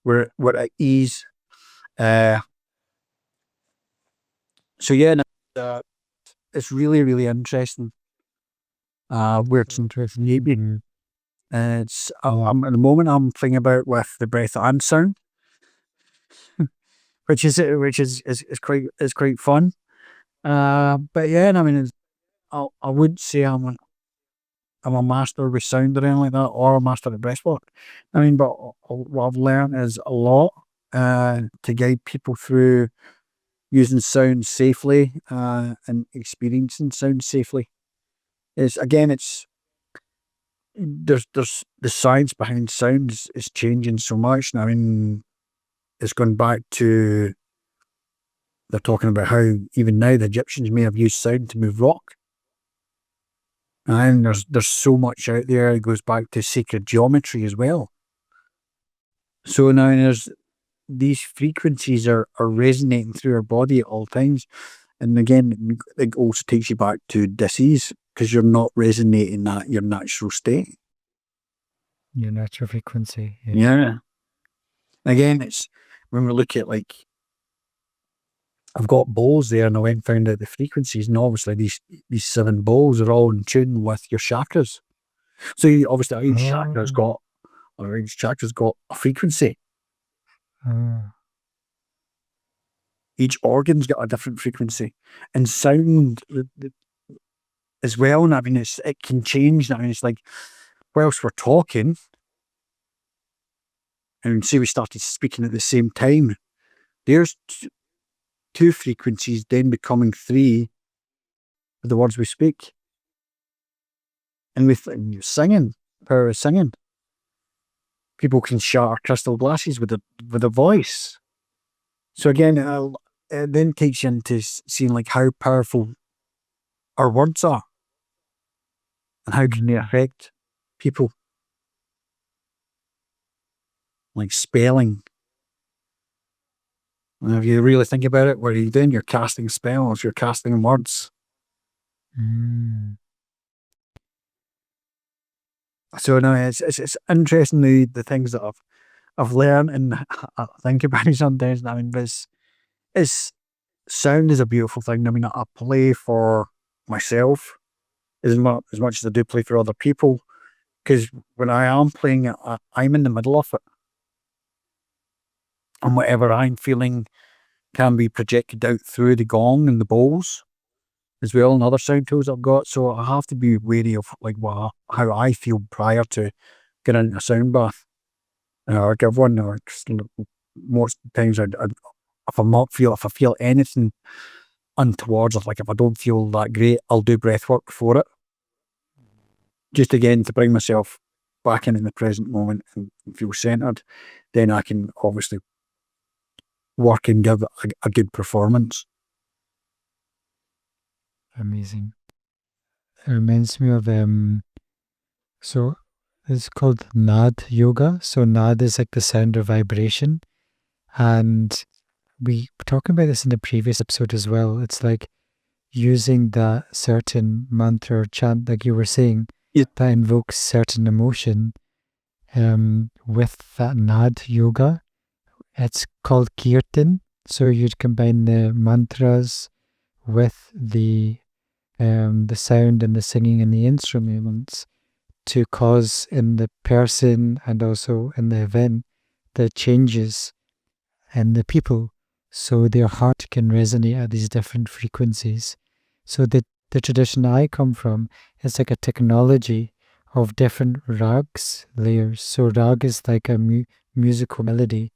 We're at ease. So yeah, it's really, really interesting. Where it's interesting, maybe. It's at the moment I'm thinking about with the breath and sound, which is quite fun. But yeah, I mean, I wouldn't say I'm a master with sound or anything like that, or a master at breathwork. I mean, but what I've learned is a lot to guide people through using sound safely and experiencing sound safely. There's the science behind sound is changing so much. I mean, it's gone back to, they're talking about how even now the Egyptians may have used sound to move rock. And there's so much out there. It goes back to sacred geometry as well. So now there's these frequencies are resonating through our body at all times. And again, it also takes you back to disease, because you're not resonating at your natural state. Your natural frequency. Yeah. Again, it's when we look at, like, I've got bowls there, and I went and found out the frequencies, and obviously these 7 bowls are all in tune with your chakras. So obviously each chakra's got a frequency. Each organ's got a different frequency, and sound as well. And I mean, it can change. I mean, it's like whilst we're talking, and say we started speaking at the same time, there's two frequencies then becoming three of the words we speak. And with singing, power of singing, people can shatter crystal glasses with a voice. So again, it then takes you into seeing like how powerful our words are and how can they affect people. Like spelling. And if you really think about it, what are you doing? You're casting spells, you're casting words. So no, it's interesting the things that I've learned and I think about it sometimes. I mean, it's sound is a beautiful thing. I mean, I play for myself as much as I do play for other people, because when I am playing it, I'm in the middle of it, and whatever I'm feeling can be projected out through the gong and the bowls as well, and other sound tools I've got. So I have to be wary of like how I feel prior to getting into a sound bath or give one. Or most times, if I feel anything untoward, or like if I don't feel that great, I'll do breath work for it. Just again to bring myself back into the present moment and feel centered. Then I can obviously work and give a good performance. Amazing. It reminds me of so it's called Nad yoga. So Nad is like the sound or vibration. And we were talking about this in the previous episode as well. It's like using that certain mantra or chant, like you were saying, that invokes certain emotion with that Nad yoga. It's called Kirtan. So you'd combine the mantras with the sound and the singing and the instruments to cause in the person and also in the event the changes in the people, so their heart can resonate at these different frequencies. So the tradition I come from is like a technology of different rags layers. So rag is like a musical melody.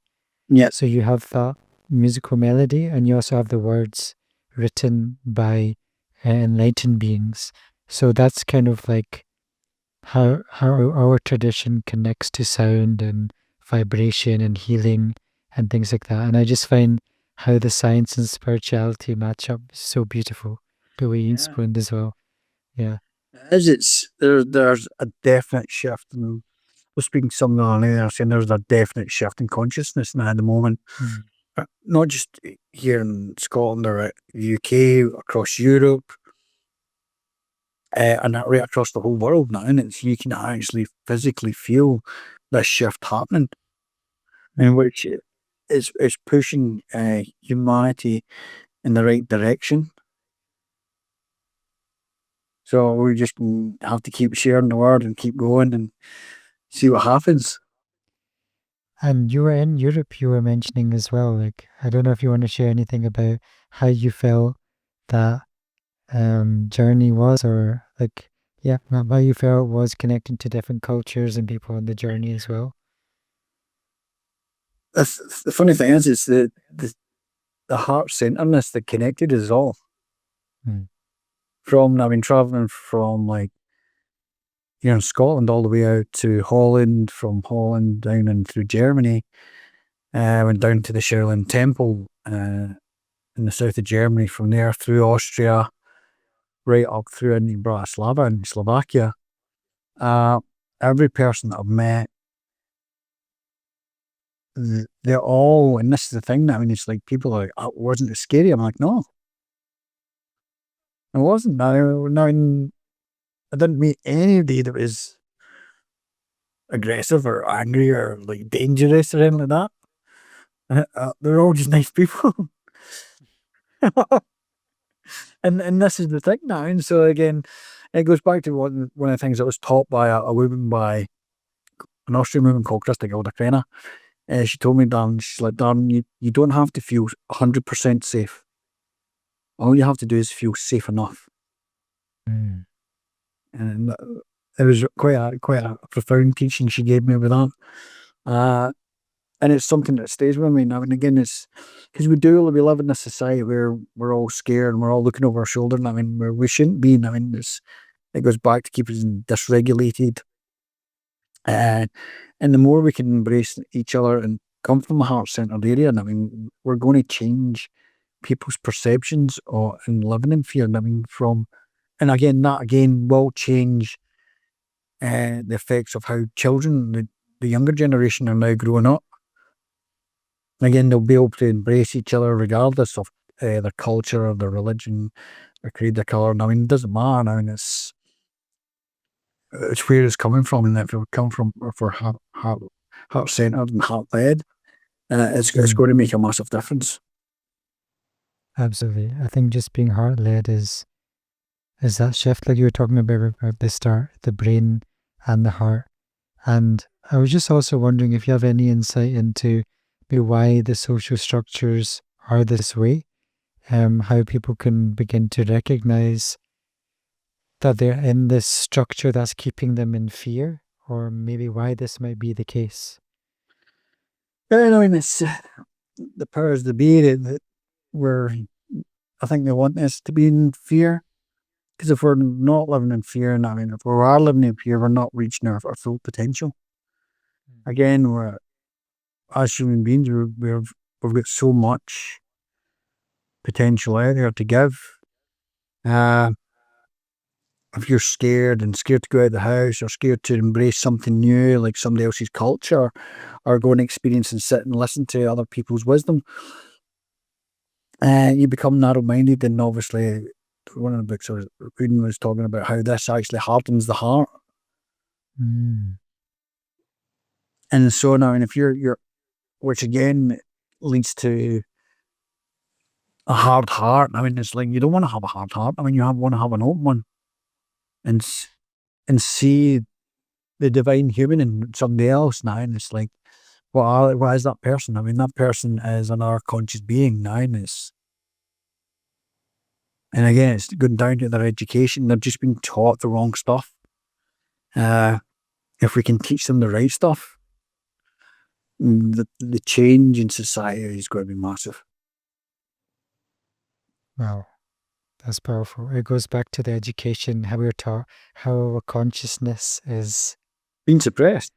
Yeah. So you have that musical melody, and you also have the words written by enlightened beings. So that's kind of like how our tradition connects to sound and vibration and healing and things like that. And I just find how the science and spirituality match up so beautiful. The way you explained as well. Yeah. There's a definite shift. And I was speaking to someone on there saying there's a definite shift in consciousness now at the moment. Not just here in Scotland or the UK, across Europe, and right across the whole world now. And you can actually physically feel this shift happening, in which is pushing humanity in the right direction. So we just have to keep sharing the word and keep going and see what happens. And you were in Europe, you were mentioning as well. Like, I don't know if you want to share anything about how you felt that journey was, or like, yeah, how you felt was connecting to different cultures and people on the journey as well. The funny thing is, it's the heart centeredness that connected us all. I've been traveling from like here in Scotland all the way out to Holland, from Holland down and through Germany. Went down to the Shaolin Temple in the south of Germany, from there through Austria, right up through into Bratislava in Slovakia. Every person that I've met, they're all, and this is the thing, I mean, it's like people are like, oh, wasn't it scary? I'm like, no, it wasn't. I didn't meet anybody that was aggressive or angry or like dangerous or anything like that. They're all just nice people. and this is the thing now. And so again, It goes back to one of the things that was taught by a woman, by an Austrian woman called Krista Gilda. She told me, Darren, she's like, Darren, you don't have to feel 100% safe. All you have to do is feel safe enough. Mm. And it was quite a profound teaching she gave me with that. And it's something that stays with me now and again. It's because we live in a society where we're all scared and we're all looking over our shoulder. And I mean, where we shouldn't be. And I mean, it goes back to keep us dysregulated. And the more we can embrace each other and come from a heart-centered area, and I mean, we're going to change people's perceptions and living in fear. And I mean, and again, that again will change the effects of how children, the younger generation, are now growing up. Again, they'll be able to embrace each other regardless of their culture or their religion, their creed, their colour. I mean, it doesn't matter. I mean, it's where it's coming from, and if we're heart-centered and heart-led, it's going to make a massive difference. Absolutely. I think just being heart-led is that shift like you were talking about the start, the brain and the heart. And I was just also wondering if you have any insight into maybe why the social structures are this way, how people can begin to recognize that they're in this structure that's keeping them in fear, or maybe why this might be the case. I mean, it's the powers that be that I think they want us to be in fear. Because if we're not living in fear, and I mean, if we are living in fear, we're not reaching our full potential. Again, as human beings, we've got so much potential out there to give. If you're scared to go out of the house, or scared to embrace something new, like somebody else's culture, or go and experience and sit and listen to other people's wisdom, you become narrow-minded. And obviously, one of the books I was reading was talking about how this actually hardens the heart. Mm. And so now, and if you're, which again leads to a hard heart. I mean, it's like, you don't want to have a hard heart. I mean, you want to have an open one, and see the divine human in somebody else now. And it's like, what is that person? I mean, that person is another conscious being now. And again, it's going down to their education. They're just being taught the wrong stuff. If we can teach them the right stuff, the change in society is going to be massive. Wow, that's powerful. It goes back to the education, how we were taught, how our consciousness is being suppressed.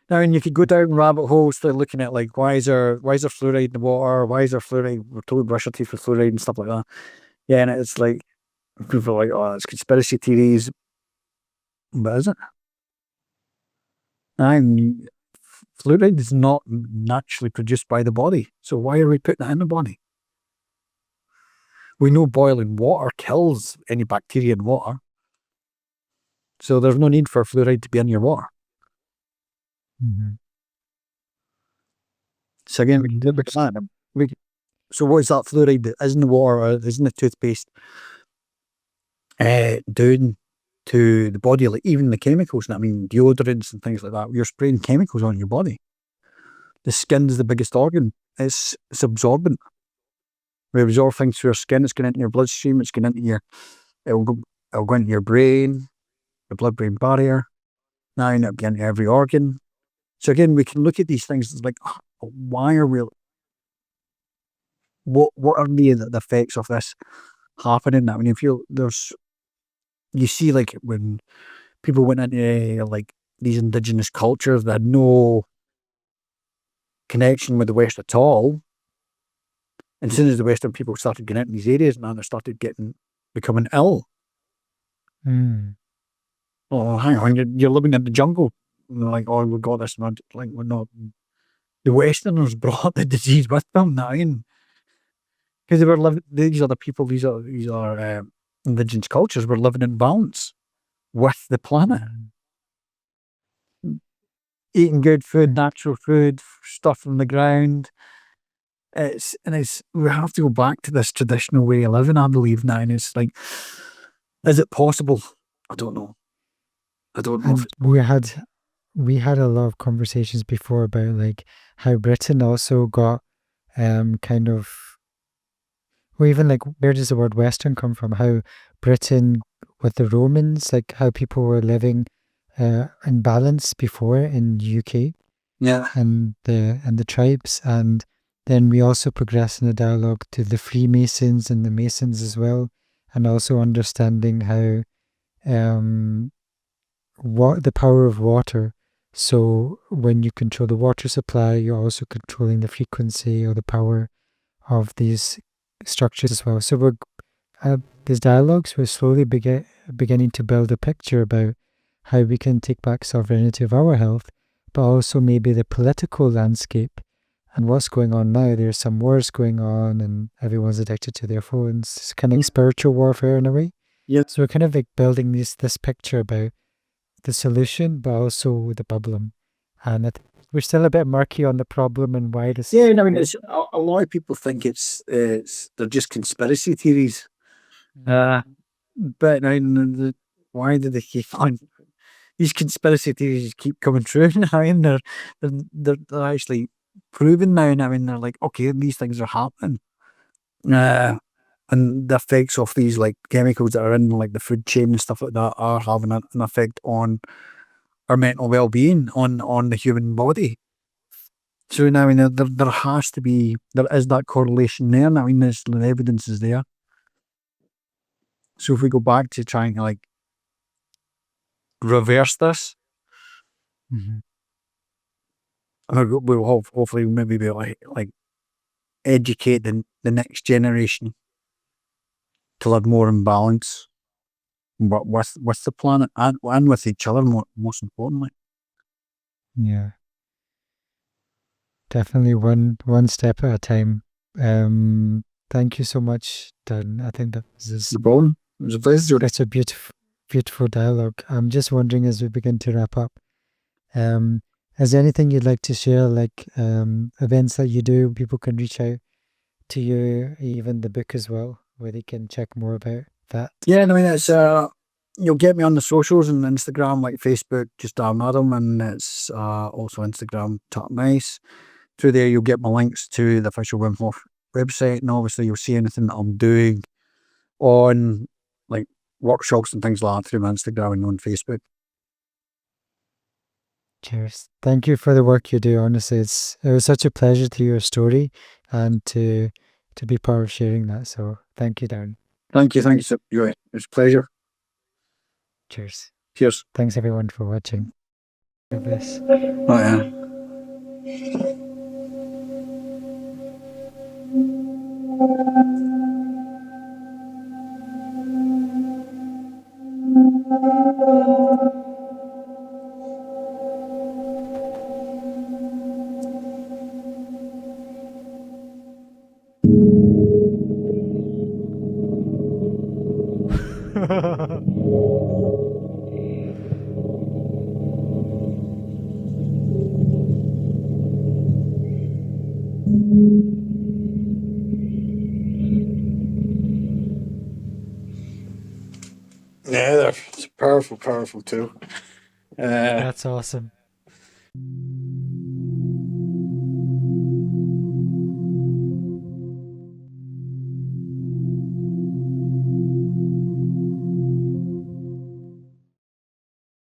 Now, and you could go down rabbit holes to looking at, like, why is there fluoride in the water? Why is there fluoride? We're told to brush our teeth with fluoride and stuff like that. Yeah, and it's like, people are like, oh, it's conspiracy theories. But is it? And fluoride is not naturally produced by the body. So why are we putting that in the body? We know boiling water kills any bacteria in water. So there's no need for fluoride to be in your water. Mm-hmm. So again, we can do it because so what is that fluoride that is in the water, or is in the toothpaste, doing to the body? Like, even the chemicals, I mean, deodorants and things like that, you're spraying chemicals on your body. The skin is the biggest organ. It's absorbent. We absorb things through our skin. It's going into your bloodstream. It's going into it'll go into your brain, the blood-brain barrier. Now it'll get into every organ. So again, we can look at these things. It's like, why are we? What are the effects of this happening? I mean, you see, like, when people went into like these indigenous cultures that had no connection with the West at all, and as soon as the Western people started getting into these areas, now they started becoming ill. Mm. Oh, hang on, you're living in the jungle. And they're like, oh, we've got this. Like, we're not. The Westerners brought the disease with them now, because they were living. These are the people. These are indigenous cultures were living in balance with the planet, eating good food, natural food, stuff from the ground. We have to go back to this traditional way of living, I believe now. And it's like, is it possible? I don't know. I don't know if And it's more. we had a lot of conversations before about like how Britain also got kind of, or even like where does the word Western come from? How Britain with the Romans, like how people were living in balance before in UK Yeah. and the tribes, and then we also progress in the dialogue to the Freemasons and the Masons as well, and also understanding how what the power of water. So when you control the water supply, you're also controlling the frequency or the power of these structures as well. So we're these dialogues, we're slowly beginning to build a picture about how we can take back sovereignty of our health, but also maybe the political landscape and what's going on now. There's some wars going on, and everyone's addicted to their phones. It's kind of like spiritual warfare in a way. Yeah. So we're kind of like building this picture about the solution, but also the problem. And we're still a bit murky on the problem and why this. Yeah, I mean, it's, a lot of people think they're just conspiracy theories. But I mean, why do they keep on? These conspiracy theories keep coming true. I mean, they're actually proven now. And I mean, they're like, okay, these things are happening. And the effects of these like chemicals that are in like the food chain and stuff like that are having an effect on our mental well-being, on the human body. So now, I mean, there has to be, there is that correlation there. And I mean, the evidence is there. So if we go back to trying to like reverse this, Mhm. we'll hopefully maybe be like educate the next generation to live more in balance, but with the planet and with each other, most importantly. Yeah, definitely one step at a time. Thank you so much, Dan. I think that this is The problem. It was a pleasure. it's a beautiful dialogue. I'm just wondering as we begin to wrap up, um, is there anything you'd like to share, like events that you do, people can reach out to you, even the book as well, where they can check more about that? Yeah, I mean, it's you'll get me on the socials and Instagram, like Facebook, just Darren Adam, and it's also Instagram, Tartan Ice. Through there, you'll get my links to the official Wim Hof website, and obviously you'll see anything that I'm doing on like workshops and things like that through my Instagram and on Facebook. Cheers. Thank you for the work you do. Honestly, it was such a pleasure to hear your story and to be part of sharing that. So thank you, Darren. Thank you, sir. It's a pleasure. Cheers. Cheers. Thanks everyone for watching this. Oh yeah. Yeah, it's a powerful tool. That's awesome.